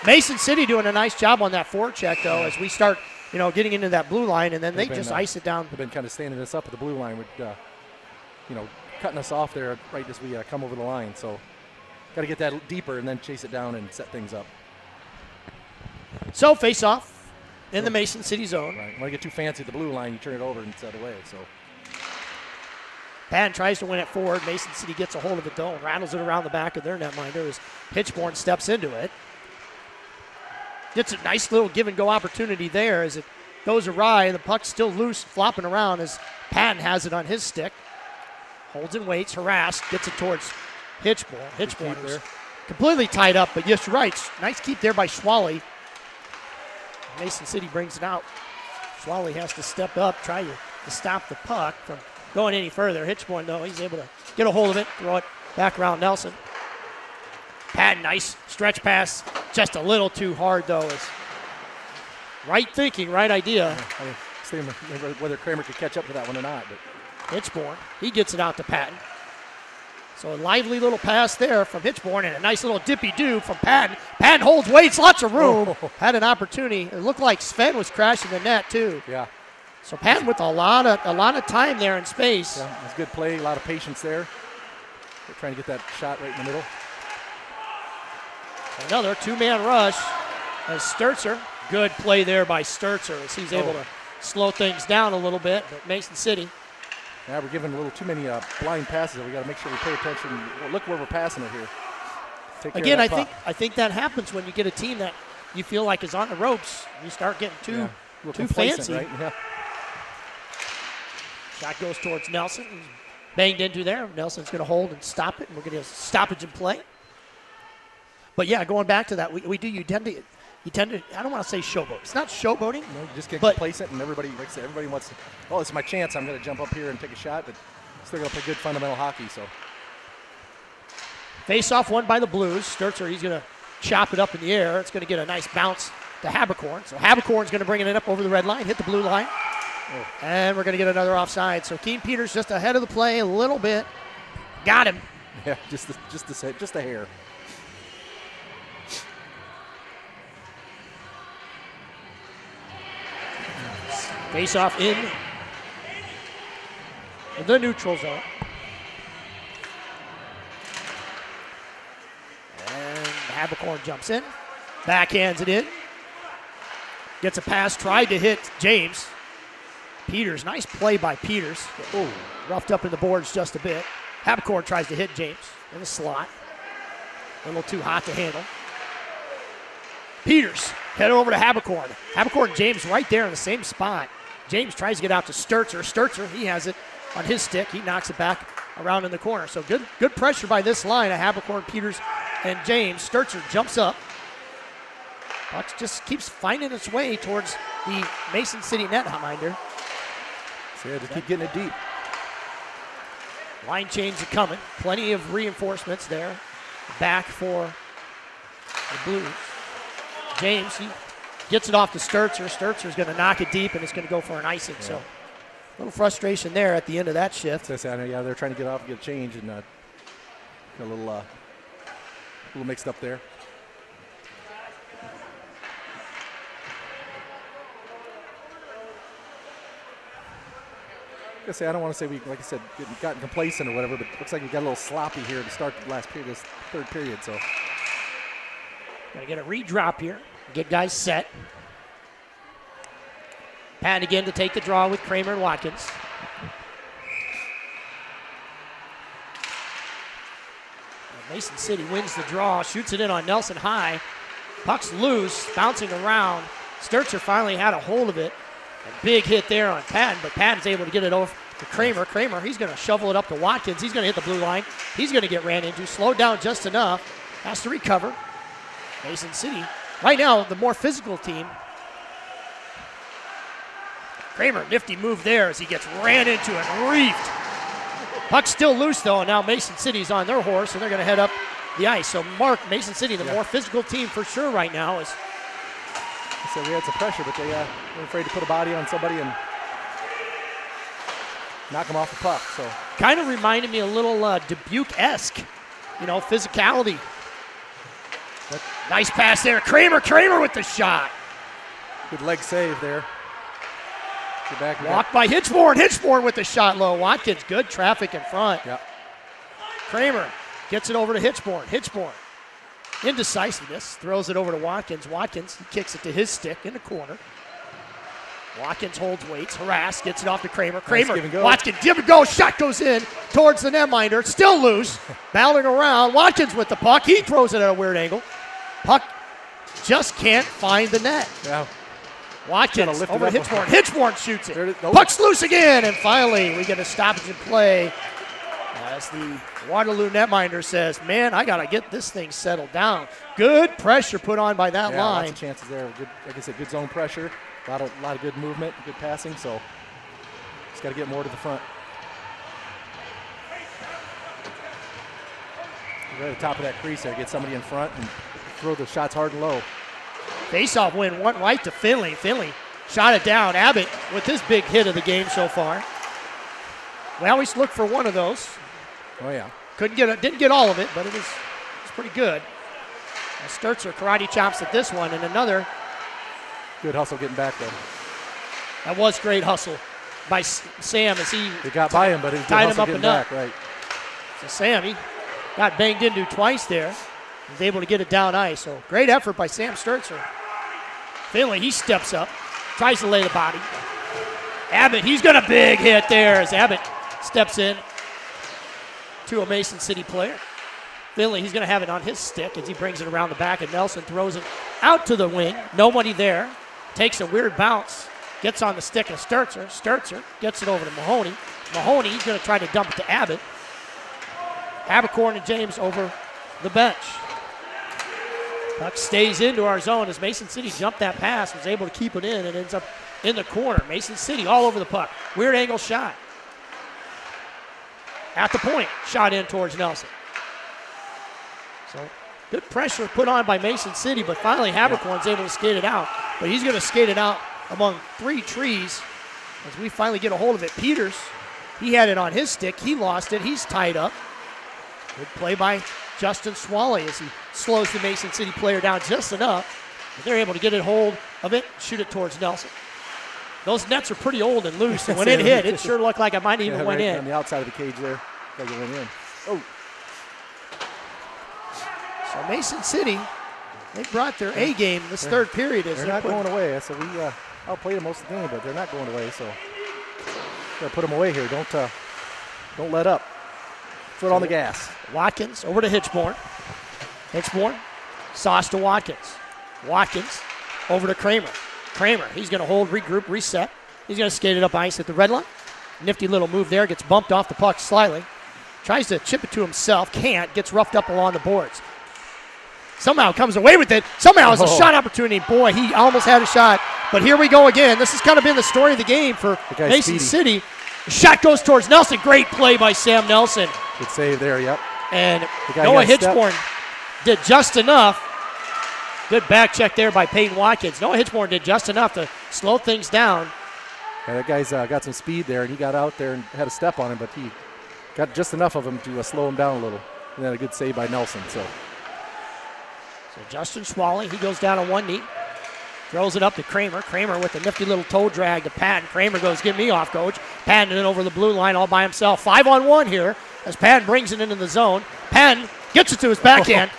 Mason City doing a nice job on that forecheck, though, as we start, getting into that blue line, and then they just ice it down. They've been kind of standing us up at the blue line with, cutting us off there right as we come over the line. So got to get that deeper and then chase it down and set things up. So face off in the Mason City zone. Right. When you get too fancy at the blue line, you turn it over and set away. So Patton tries to win it forward. Mason City gets a hold of it, though, and rattles it around the back of their netminder as Hitchborn steps into it. Gets a nice little give-and-go opportunity there as it goes awry. The puck's still loose, flopping around as Patton has it on his stick. Holds and waits, harassed, gets it towards Hitchborn. Hitchborn is completely tied up, but yes, you're right. Nice keep there by Schwally. Mason City brings it out. Schwally has to step up, try to stop the puck from going any further. Hitchborn, though, he's able to get a hold of it, throw it back around Nelson. Patton, nice stretch pass. Just a little too hard, though. It's right thinking, right idea. Yeah, I mean, whether Kramer could catch up to that one or not. But Hitchborn, he gets it out to Patton. So a lively little pass there from Hitchborn and a nice little dippy-do from Patton. Patton holds, waits, lots of room. Had an opportunity. It looked like Sven was crashing the net, too. Yeah. So Patton with a lot of time there in space. Yeah, it's good play, a lot of patience there. They're trying to get that shot right in the middle. Another two-man rush as Sturzer. Good play there by Sturzer as he's able to slow things down a little bit. But Mason City. Now we're giving a little too many blind passes. We got to make sure we pay attention. Look where we're passing it here. Again, I think that happens when you get a team that you feel like is on the ropes. You start getting too fancy. Right? Yeah. Shot goes towards Nelson. He's banged into there. Nelson's going to hold and stop it, and we're going to stoppage and play. But yeah, going back to that, you tend to. I don't want to say showboat. It's not showboating. No, you just get complacent, and everybody wants to. Oh, it's my chance. I'm going to jump up here and take a shot, but still going to play good fundamental hockey. So. Face-off won by the Blues. Sturzer, he's going to chop it up in the air. It's going to get a nice bounce to Haberkorn. So Haberkorn's going to bring it up over the red line, hit the blue line, and we're going to get another offside. So Keene Peters just ahead of the play a little bit. Got him. Yeah, just a hair. Face-off in the neutral zone. And Haberkorn jumps in, backhands it in. Gets a pass, tried to hit James. Peters, nice play by Peters. Oh, roughed up in the boards just a bit. Haberkorn tries to hit James in the slot. A little too hot to handle. Peters, head over to Haberkorn. Haberkorn and James right there in the same spot. James tries to get out to Sturzer. Sturzer, he has it on his stick. He knocks it back around in the corner. So good pressure by this line of Haberkorn, Peters, and James. Sturzer jumps up. Puck just keeps finding its way towards the Mason City netminder. So yeah, just keep getting it deep. Line change are coming. Plenty of reinforcements there. Back for the Blues. James, he gets it off to Sturzer. Sturzer's going to knock it deep, and it's going to go for an icing. Yeah. So a little frustration there at the end of that shift. Yeah, they're trying to get off and get a change, and a little mixed up there. I don't want to say we, like I said, gotten complacent or whatever, but it looks like we got a little sloppy here to start the last period, this third period. So got to get a redrop here, get guys set. Patton again to take the draw with Kramer and Watkins. Mason City wins the draw, shoots it in on Nelson high. Puck's loose, bouncing around. Sturzer finally had a hold of it. A big hit there on Patton, but Patton's able to get it over to Kramer. Kramer, he's going to shovel it up to Watkins. He's going to hit the blue line. He's going to get ran into, slowed down just enough. Has to recover. Mason City, right now, the more physical team. Kramer, nifty move there as he gets ran into and reefed. Puck's still loose, though, and now Mason City's on their horse, and they're going to head up the ice. So, Mark, Mason City, the more physical team for sure right now. So we had some pressure, but they were afraid to put a body on somebody and knock them off the puck. So kind of reminded me a little Dubuque-esque, physicality. But nice pass there. Kramer with the shot. Good leg save there. Get back. Walked by Hitchborn with the shot low. Watkins, good traffic in front. Yep. Kramer gets it over to Hitchborn. Indecisiveness, throws it over to Watkins. Watkins, he kicks it to his stick in the corner. Watkins holds, waits, harassed, gets it off to Kramer. Watkins, give and go, shot goes in towards the netminder. It's still loose, battling around. Watkins with the puck, he throws it at a weird angle. Puck just can't find the net. Yeah. Watkins lift it over to up. Hitchborn. Hitchborn shoots it. Nope. Puck's loose again, and finally we get a stoppage in play as the Waterloo netminder says, man, I got to get this thing settled down. Good pressure put on by that line. Lots of chances there. Good, like I said, good zone pressure. A lot of good movement, good passing, so just got to get more to the front. Right at the top of that crease there, get somebody in front and throw the shots hard and low. Face-off win, one right to Finley. Finley shot it down. Abbott with his big hit of the game so far. We always look for one of those. Oh, yeah. Didn't get all of it, but it was pretty good. And Sturzer karate chops at this one, and another. Good hustle getting back there. That was great hustle by Sam as he got by him, but it was tied good him up getting enough. back, right. So Sam, he got banged into twice there. He was able to get it down ice. So great effort by Sam Sturzer. Finley, he steps up, tries to lay the body. Abbott, he's got a big hit there as Abbott steps in to a Mason City player. Finley, he's going to have it on his stick as he brings it around the back, and Nelson throws it out to the wing. Nobody there. Takes a weird bounce. Gets on the stick of Sturzer. Sturzer gets it over to Mahoney. Mahoney, he's going to try to dump it to Abbott. Habercorn and James over the bench. Puck stays into our zone as Mason City jumped that pass, was able to keep it in, and ends up in the corner. Mason City all over the puck. Weird angle shot. At the point, shot in towards Nelson. So good pressure put on by Mason City, but finally Habercorn's able to skate it out. But he's going to skate it out among three trees as we finally get a hold of it. Peters, he had it on his stick. He lost it. He's tied up. Good play by Justin Swally as he slows the Mason City player down just enough. But they're able to get a hold of it, shoot it towards Nelson. Those nets are pretty old and loose, and when it hit, it sure looked like it might even went in. On the outside of the cage there, like it went in. Oh. So Mason City, they brought their A game this third period. They're not going away. So we outplayed them most of the game, but they're not going away. So gotta put them away here. Don't let up. Foot on the gas. Watkins over to Hitchborn. Hitchborn, sauce to Watkins. Watkins over to Kramer. Kramer, he's going to hold, regroup, reset. He's going to skate it up ice at the red line. Nifty little move there, gets bumped off the puck slightly. Tries to chip it to himself, can't, gets roughed up along the boards. Somehow comes away with it. Somehow it's a shot opportunity. Boy, he almost had a shot. But here we go again. This has kind of been the story of the game for Mason City. The shot goes towards Nelson. Great play by Sam Nelson. Good save there, yep. And Noah Hitchborn did just enough. Good back check there by Peyton Watkins. Noah Hitchborn did just enough to slow things down. Yeah, that guy's got some speed there, and he got out there and had a step on him, but he got just enough of him to slow him down a little. And then a good save by Nelson. So Justin Swally, he goes down on one knee. Throws it up to Kramer. Kramer with a nifty little toe drag to Patton. Kramer goes, get me off, coach. Patton in over the blue line all by himself. 5-on-1 here as Patton brings it into the zone. Patton gets it to his backhand.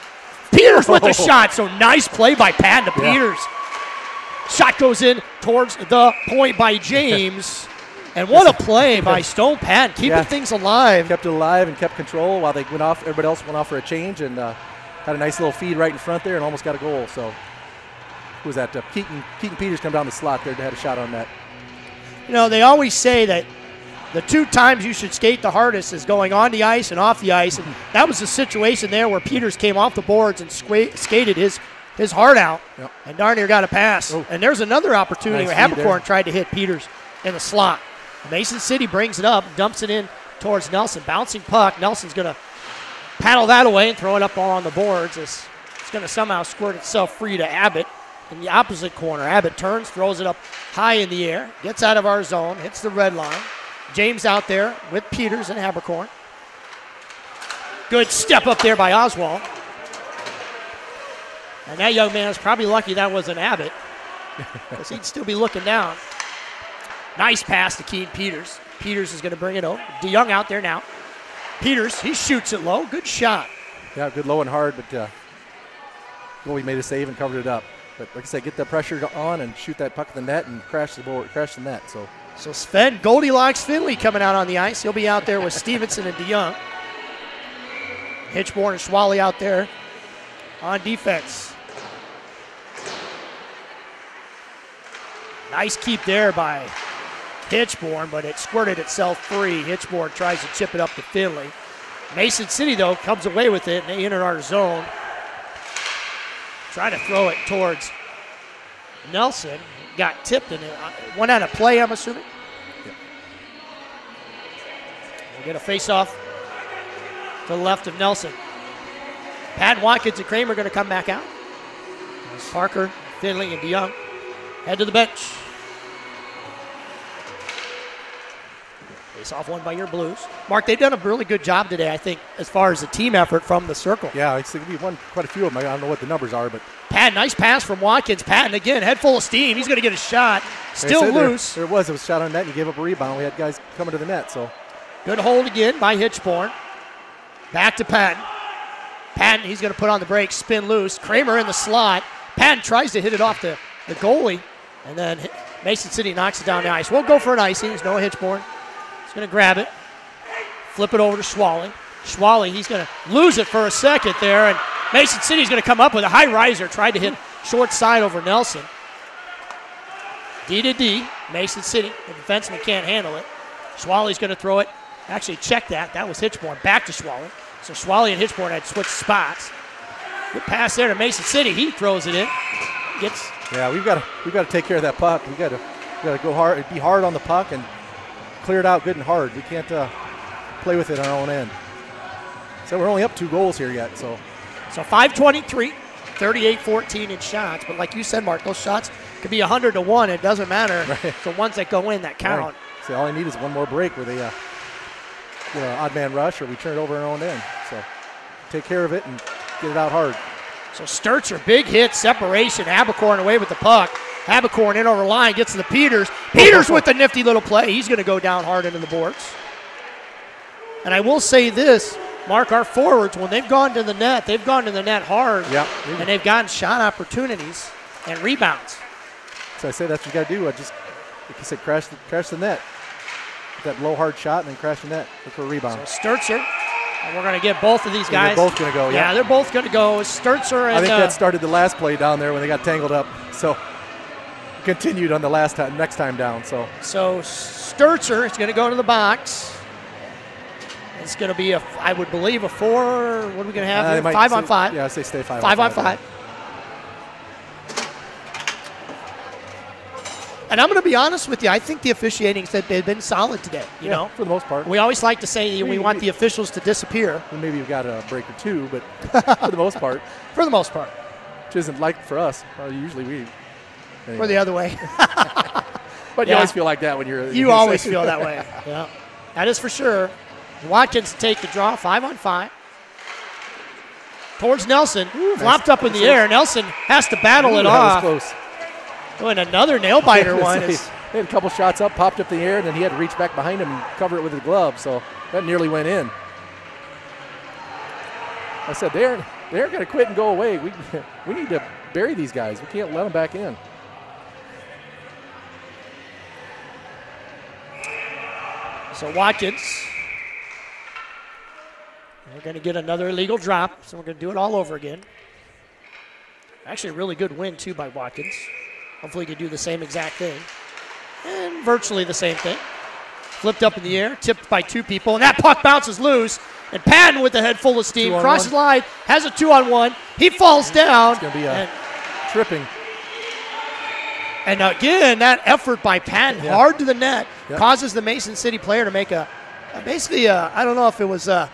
Peters with the shot. So nice play by Patton to Peters. Shot goes in towards the point by James. And what a play by Stone Patton, keeping things alive. Kept it alive and kept control while they went off. Everybody else went off for a change and had a nice little feed right in front there and almost got a goal. So who was that? Keaton Peters come down the slot there to had a shot on that. You know, they always say that the two times you should skate the hardest is going on the ice and off the ice. And that was the situation there where Peters came off the boards and skated his heart out. Yep. And darn near got a pass. Oh. And there's another opportunity where Habercorn tried to hit Peters in the slot. Mason City brings it up, dumps it in towards Nelson. Bouncing puck. Nelson's going to paddle that away and throw it up all on the boards. It's going to somehow squirt itself free to Abbott in the opposite corner. Abbott turns, throws it up high in the air, gets out of our zone, hits the red line. James out there with Peters and Habercorn. Good step up there by Oswald. And that young man is probably lucky that wasn't Abbott, because he'd still be looking down. Nice pass to Keane Peters. Peters is going to bring it over. DeYoung out there now. Peters, he shoots it low. Good shot. Yeah, good low and hard, but he made a save and covered it up. But like I said, get the pressure on and shoot that puck in the net and crash the net. So Sven Goldilocks Finley coming out on the ice. He'll be out there with Stevenson and DeYoung. Hitchborn and Swally out there on defense. Nice keep there by Hitchborn, but it squirted itself free. Hitchborn tries to chip it up to Finley. Mason City, though, comes away with it, and they enter our zone. Try to throw it towards Nelson. Got tipped, and it went out of play, I'm assuming. Yep. We'll get a face-off to the left of Nelson. Pat Watkins and Kramer are going to come back out. Parker, Finley, and DeYoung head to the bench. Face-off won by your Blues. Mark, they've done a really good job today, I think, as far as the team effort from the circle. Yeah, I think we won quite a few of them. I don't know what the numbers are, but Patton, nice pass from Watkins. Patton again, head full of steam. He's going to get a shot. Still loose. There was a shot on net. And he gave up a rebound. We had guys coming to the net. So good hold again by Hitchborn. Back to Patton. Patton, he's going to put on the brakes, spin loose. Kramer in the slot. Patton tries to hit it off the goalie, and then Mason City knocks it down the ice. We'll go for an icing. There's Noah Hitchborn. He's going to grab it, flip it over to Schwally. Schwally, he's going to lose it for a second there, and Mason City's going to come up with a high riser, tried to hit short side over Nelson. D to D, Mason City. The defenseman can't handle it. Schwally's going to throw it. Actually, check that. That was Hitchborn. Back to Schwally. So Schwally and Hitchborn had switched spots. Good pass there to Mason City. He throws it in. Yeah, we've got to take care of that puck. We got to go hard, be hard on the puck, and clear it out good and hard. We can't play with it on our own end. So we're only up 2 goals here yet. So 5:23, 38-14 in shots. But like you said, Mark, those shots could be 100 to 1. It doesn't matter. Right. The ones that go in that count. Right. So all I need is one more break where they odd man rush, or we turn it over on our own end. So take care of it and get it out hard. So Sturzer, big hit, separation. Haberkorn away with the puck. Haberkorn in over line, gets to the Peters. Peters with the nifty little play. He's going to go down hard into the boards. And I will say this, Mark, our forwards, when they've gone to the net, they've gone to the net hard. Yeah. And they've gotten shot opportunities and rebounds. So I say that's what you got to do. Just, like you said, crash the net. Get that low, hard shot and then crash the net. Look for a rebound. So Sturzer, and we're going to get both of these guys. They're both going to go, yeah. They're both going to go. Sturzer and I think that started the last play down there when they got tangled up. So continued on the next time down. So Sturzer is going to go to the box. It's going to be I would believe a 4. What are we going to have? 5 on 5. Yeah, I say stay 5 on 5. And I'm going to be honest with you. I think the officiating said they've been solid today. You know, for the most part. We always like to say we want the officials to disappear. Maybe you've got a break or 2, but for the most part. For the most part. Which isn't like for us. Usually we. Anyway. Or the other way. But you always feel like that when you're. You always feel that way. Yeah, that is for sure. Watkins take the draw, 5 on 5. Towards Nelson, flopped up in the air. Nelson has to battle it off. That was close. Oh, and another nail-biter one. They had a couple shots up, popped up in the air, and then he had to reach back behind him and cover it with his glove, so that nearly went in. I said, they aren't going to quit and go away. We need to bury these guys. We can't let them back in. So Watkins. We're going to get another illegal drop, so we're going to do it all over again. Actually, a really good win, too, by Watkins. Hopefully he can do the same exact thing. And virtually the same thing. Flipped up in the air, tipped by 2 people, and that puck bounces loose. And Patton with the head full of steam, crosses line, has a 2-on-1. He falls down. It's going to be tripping. And again, that effort by Patton, hard to the net, causes the Mason City player to make I don't know if it was a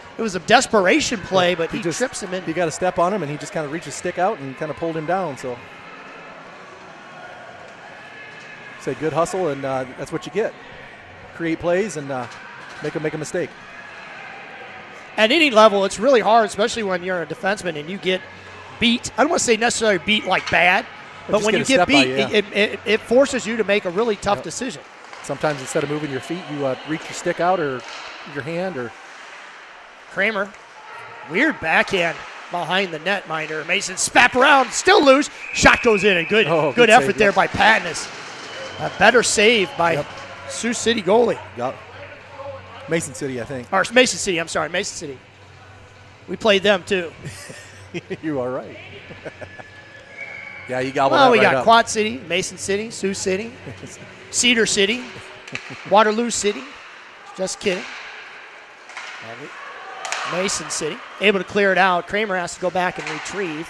desperation play, but he trips him in. You got to step on him, and he just kind of reached his stick out and kind of pulled him down. So, say good hustle, and that's what you get. Create plays and make a mistake. At any level, it's really hard, especially when you're a defenseman and you get beat. I don't want to say necessarily beat like bad, but when you get beat, it forces you to make a really tough decision. Sometimes instead of moving your feet, you reach your stick out or your hand. Or Kramer, weird backhand behind the net minder. Mason spap around, still loose. Shot goes in, and good effort save, there by Patton. A better save by Sioux City goalie. Yep. Mason City, I think. Or Mason City, I'm sorry, Mason City. We played them too. You are right. Yeah, you gobbled Well, that we right got up. Quad City, Mason City, Sioux City, Cedar City, Waterloo City. Just kidding. And Mason City. Able to clear it out. Kramer has to go back and retrieve.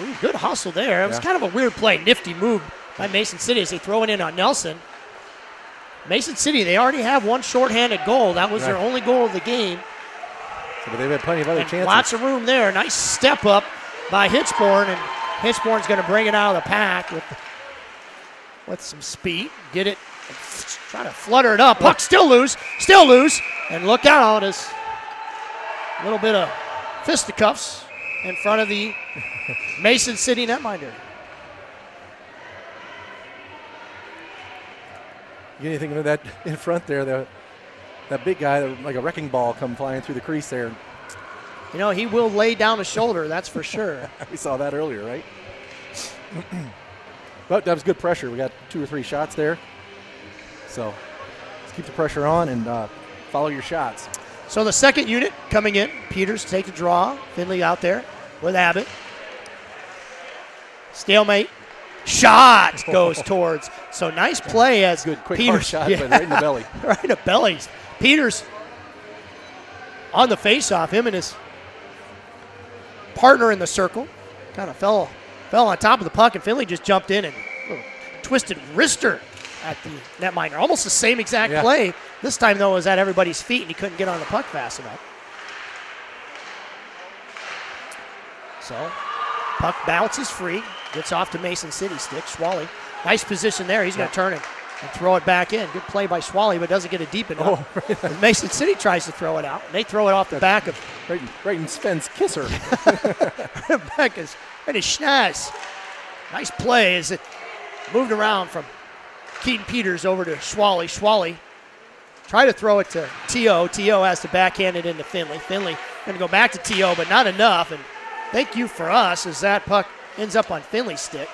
Ooh, good hustle there. It was kind of a weird play. Nifty move by Mason City as they throw it in on Nelson. Mason City, they already have one shorthanded goal. That was their only goal of the game. So, but they've had plenty of other chances. Lots of room there. Nice step up by Hitchborn, and Hitchborn's going to bring it out of the pack with some speed. Get it, try to flutter it up. Puck still loose, and look out as a little bit of fisticuffs in front of the Mason City netminder. You get anything of that in front there? That big guy, like a wrecking ball, come flying through the crease there. You know, he will lay down a shoulder, that's for sure. We saw that earlier, right? But that was good pressure. We got 2 or 3 shots there. So let's keep the pressure on and follow your shots. So the second unit coming in. Peters take the draw. Finley out there with Abbott. Stalemate. Shot goes towards. So nice play as good quick Peters, hard shot, but right in the belly. Right in the belly. Peters on the face-off. Him and his partner in the circle kind of fell on top of the puck, and Finley just jumped in and twisted wrister at the netminder. Almost the same exact play. This time, though, it was at everybody's feet, and he couldn't get on the puck fast enough. So, puck bounces free. Gets off to Mason City stick. Schwally. Nice position there. He's going to turn it and throw it back in. Good play by Schwally, but doesn't get it deep enough. Right. Mason City tries to throw it out. And they throw it off the back of... Right in Sven's kisser. Back is Schnaz. Nice play as it moved around from Keaton Peters over to Schwally. Schwally try to throw it to T.O. T.O. has to backhand it into Finley. Finley going to go back to T.O., but not enough. And thank you for us as that puck ends up on Finley's stick.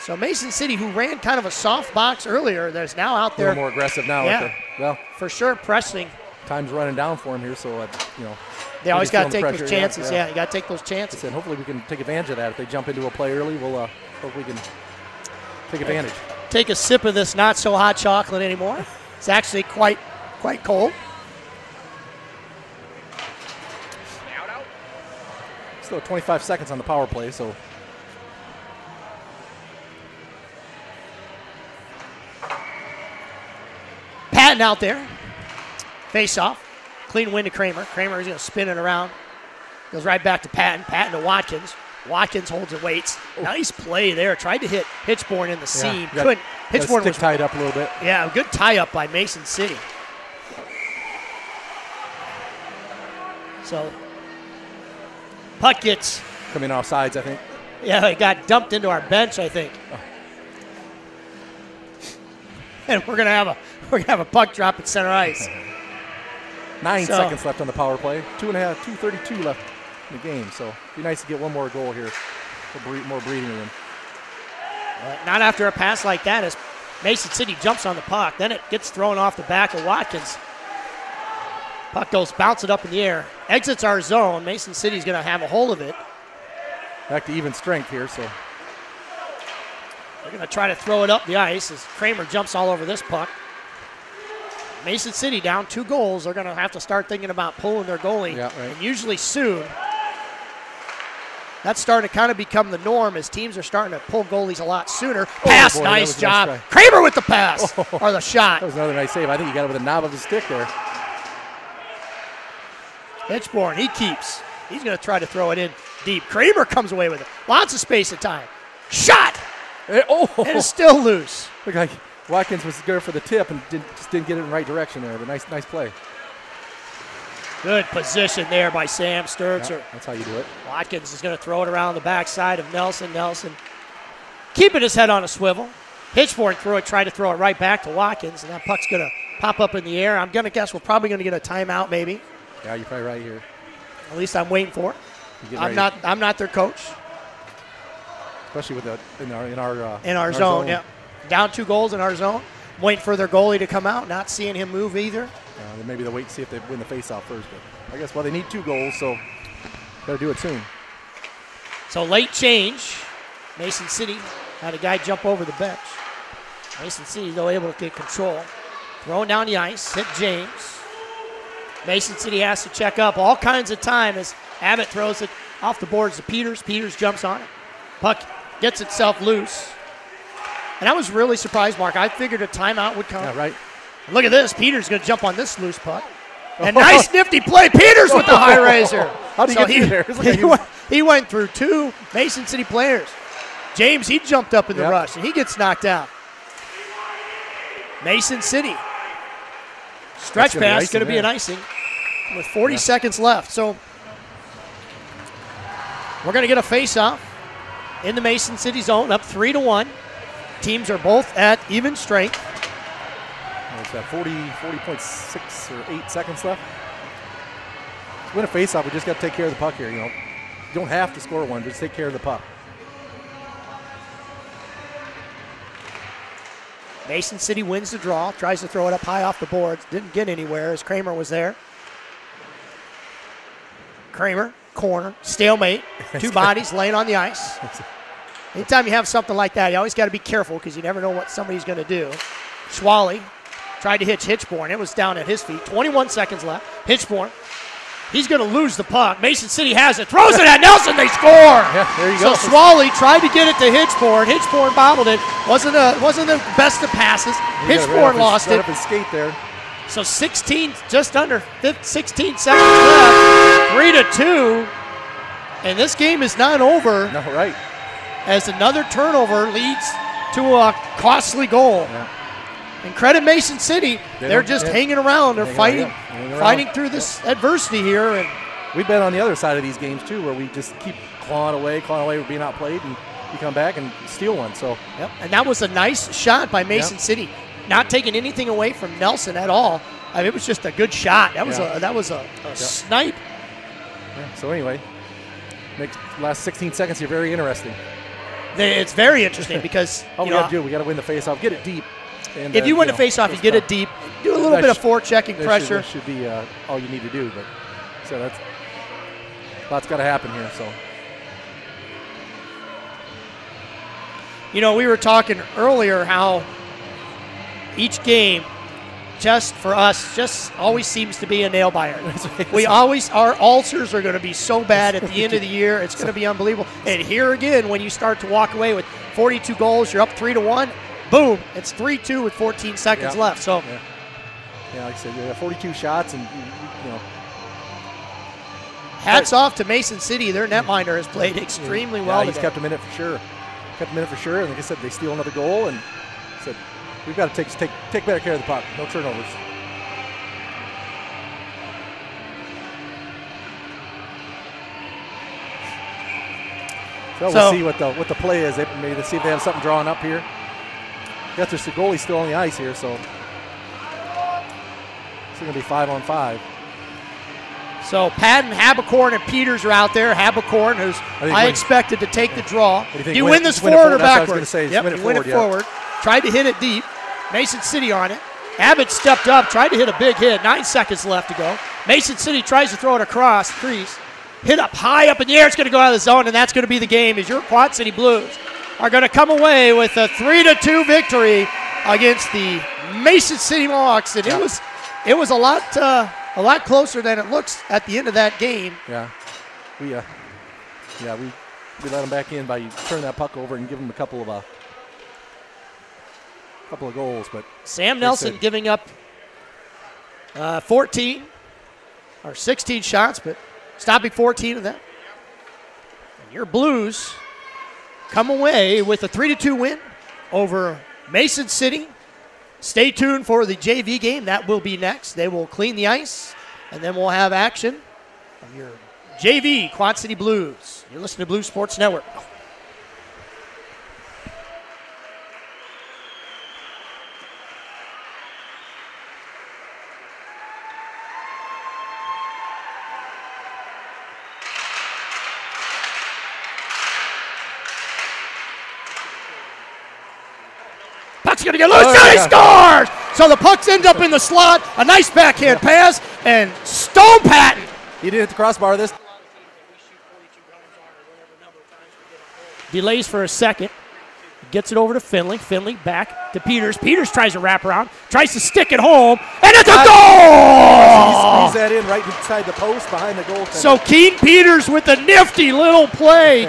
So Mason City, who ran kind of a soft box earlier, there's now out there. A little more aggressive now. Yeah, well, for sure, pressing. Time's running down for him here, so, They always got to take those chances. Yeah, you got to take those chances. And hopefully we can take advantage of that. If they jump into a play early, we'll hope we can take advantage. Take a sip of this not so hot chocolate anymore. It's actually quite cold. Still 25 seconds on the power play, so. Patton out there. Face off. Clean win to Kramer. Kramer is going to spin it around. Goes right back to Patton. Patton to Watkins. Watkins holds and waits. Nice play there. Tried to hit Hitchborn in the seam. Couldn't. Hitchborn was tied up a little bit. Yeah, good tie up by Mason City. So puck gets coming off sides, I think. Yeah, it got dumped into our bench, I think. Oh. And we're gonna have a puck drop at center ice. 9 seconds left on the power play. 2:32 left in the game. So it'd be nice to get one more goal here. More breathing room. Not after a pass like that, as Mason City jumps on the puck. Then it gets thrown off the back of Watkins. Puck goes bouncing up in the air. Exits our zone. Mason City's going to have a hold of it. Back to even strength here, so. They're going to try to throw it up the ice as Kramer jumps all over this puck. Mason City down 2 goals. They're going to have to start thinking about pulling their goalie. Yeah, right. And usually soon. That's starting to kind of become the norm as teams are starting to pull goalies a lot sooner. Pass, boy, nice job. Nice Kramer with the pass or the shot. That was another nice save. I think he got it with the knob of his stick there. Hitchborn, he keeps. He's going to try to throw it in deep. Kramer comes away with it. Lots of space and time. Shot! And it's still loose. Looked like Watkins was good for the tip and just didn't get it in the right direction there. But nice play. Good position there by Sam Sturzer. Yeah, that's how you do it. Watkins is going to throw it around the backside of Nelson. Nelson keeping his head on a swivel. Hitchborn tried to throw it right back to Watkins, and that puck's going to pop up in the air. I'm going to guess we're probably going to get a timeout maybe. Yeah, you're probably right here. At least I'm waiting for it. I'm not their coach. Especially with in our zone. Yeah, down 2 goals in our zone. I'm waiting for their goalie to come out. Not seeing him move either. Then maybe they'll wait and see if they win the faceoff first. But I guess they need 2 goals, so better do it soon. So late change. Mason City Had a guy jump over the bench. Mason City, though, able to get control. Throwing down the ice, hit James. Mason City has to check up all kinds of time as Abbott throws it off the boards to Peters. Peters jumps on it. Puck gets itself loose. And I was really surprised, Mark. I figured a timeout would come. Yeah, right. And look at this. Peters going to jump on this loose puck. And nice, nifty play. Peters with the high raiser. How did he get there? He went through two Mason City players. James, he jumped up in the rush, and he gets knocked out. Mason City. Stretch pass going to be an icing with 40 seconds left. So we're going to get a face-off in the Mason City zone, up 3-1. Teams are both at even strength. It's got 40.6 or 8 seconds left. To win a face-off, we just got to take care of the puck here. You don't have to score one, just take care of the puck. Mason City wins the draw, tries to throw it up high off the boards. Didn't get anywhere as Kramer was there. Kramer, corner, stalemate, two bodies laying on the ice. Anytime you have something like that, you always got to be careful because you never know what somebody's going to do. Schwally tried to hitch Hitchborn. It was down at his feet. 21 seconds left. Hitchborn. He's going to lose the puck. Mason City has it. Throws it at Nelson. They score. Yeah, there you go. So Schwally tried to get it to Hitchborn. Hitchborn bobbled it. Wasn't the best of passes. Hitchborn lost it. Up his skate there. So 16, just under 16 seconds left. 3-2. And this game is not over. No, right. As another turnover leads to a costly goal. Yeah. And credit Mason City, they're just hanging around. They're fighting through this adversity here. And we've been on the other side of these games too, where we just keep clawing away. We're being outplayed, and you come back and steal one. So, and that was a nice shot by Mason City, not taking anything away from Nelson at all. I mean, it was just a good shot. That was a snipe. Yeah. So anyway, makes last 16 seconds here very interesting. It's very interesting because we got to win the faceoff, get it deep. And, if you win a face-off, you get it deep. Do a little bit of forechecking pressure. That should be all you need to do. But so that's lots got to happen here. So we were talking earlier how each game, just for us, just always seems to be a nail biter. Our ulcers are going to be so bad at the end of the year. It's going to be unbelievable. And here again, when you start to walk away with 42 goals, you're up 3-1. Boom, it's 3-2 with 14 seconds left. So, like I said, you have 42 shots, and hats off to Mason City. Their netminder has played extremely well. He's kept them in it for sure. And like I said, they steal another goal, and said we've got to take better care of the puck. No turnovers. So we'll see what the play is. Maybe see if they have something drawn up here. Got the goalie still on the ice here, so it's going to be 5-on-5. So Patton, Habercorn, and Peters are out there. Habercorn, who's I expected to take the draw. Do you win this forward or backwards? You win it forward. Tried to hit it deep. Mason City on it. Abbott stepped up, tried to hit a big hit. 9 seconds left to go. Mason City tries to throw it across crease. Hit up high up in the air. It's going to go out of the zone, and that's going to be the game as your Quad City Blues are going to come away with a 3-2 victory against the Mason City Mohawks. And it was a lot closer than it looks at the end of that game. Yeah, we let them back in by turning that puck over and giving them a couple of goals. But Sam Nelson giving up 14 or 16 shots, but stopping 14 of them. And your Blues come away with a 3-2 win over Mason City. Stay tuned for the JV game. That will be next. They will clean the ice, and then we'll have action of your JV Quad City Blues. You're listening to Blue Sports Network. Puck's going to get loose, and he scores! So the puck ends up in the slot, a nice backhand pass, and Stone Patton. He did hit the crossbar this. Delays for a second. Gets it over to Finley. Finley back to Peters. Peters tries to wrap around, tries to stick it home, and it's a goal! Squeeze that in right inside the post behind the goaltender. So Keaton Peters with a nifty little play.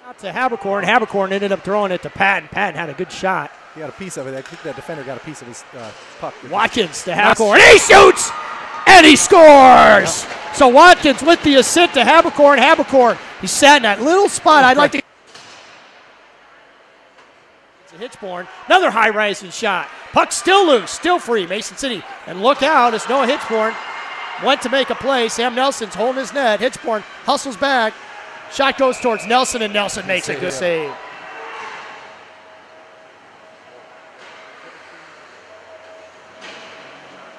Out to Habercorn. Habercorn ended up throwing it to Patton. Patton had a good shot. He got a piece of it. I think that defender got a piece of his puck. Watkins to Habercorn. And he shoots! And he scores! Yeah. So Watkins with the assist to Habercorn. Habercorn, he sat in that little spot. I'd like to. It's a Hitchborn. Another high-rising shot. Puck still loose, still free. Mason City. And look out as Noah Hitchborn went to make a play. Sam Nelson's holding his net. Hitchborn hustles back. Shot goes towards Nelson, and Nelson makes a good save.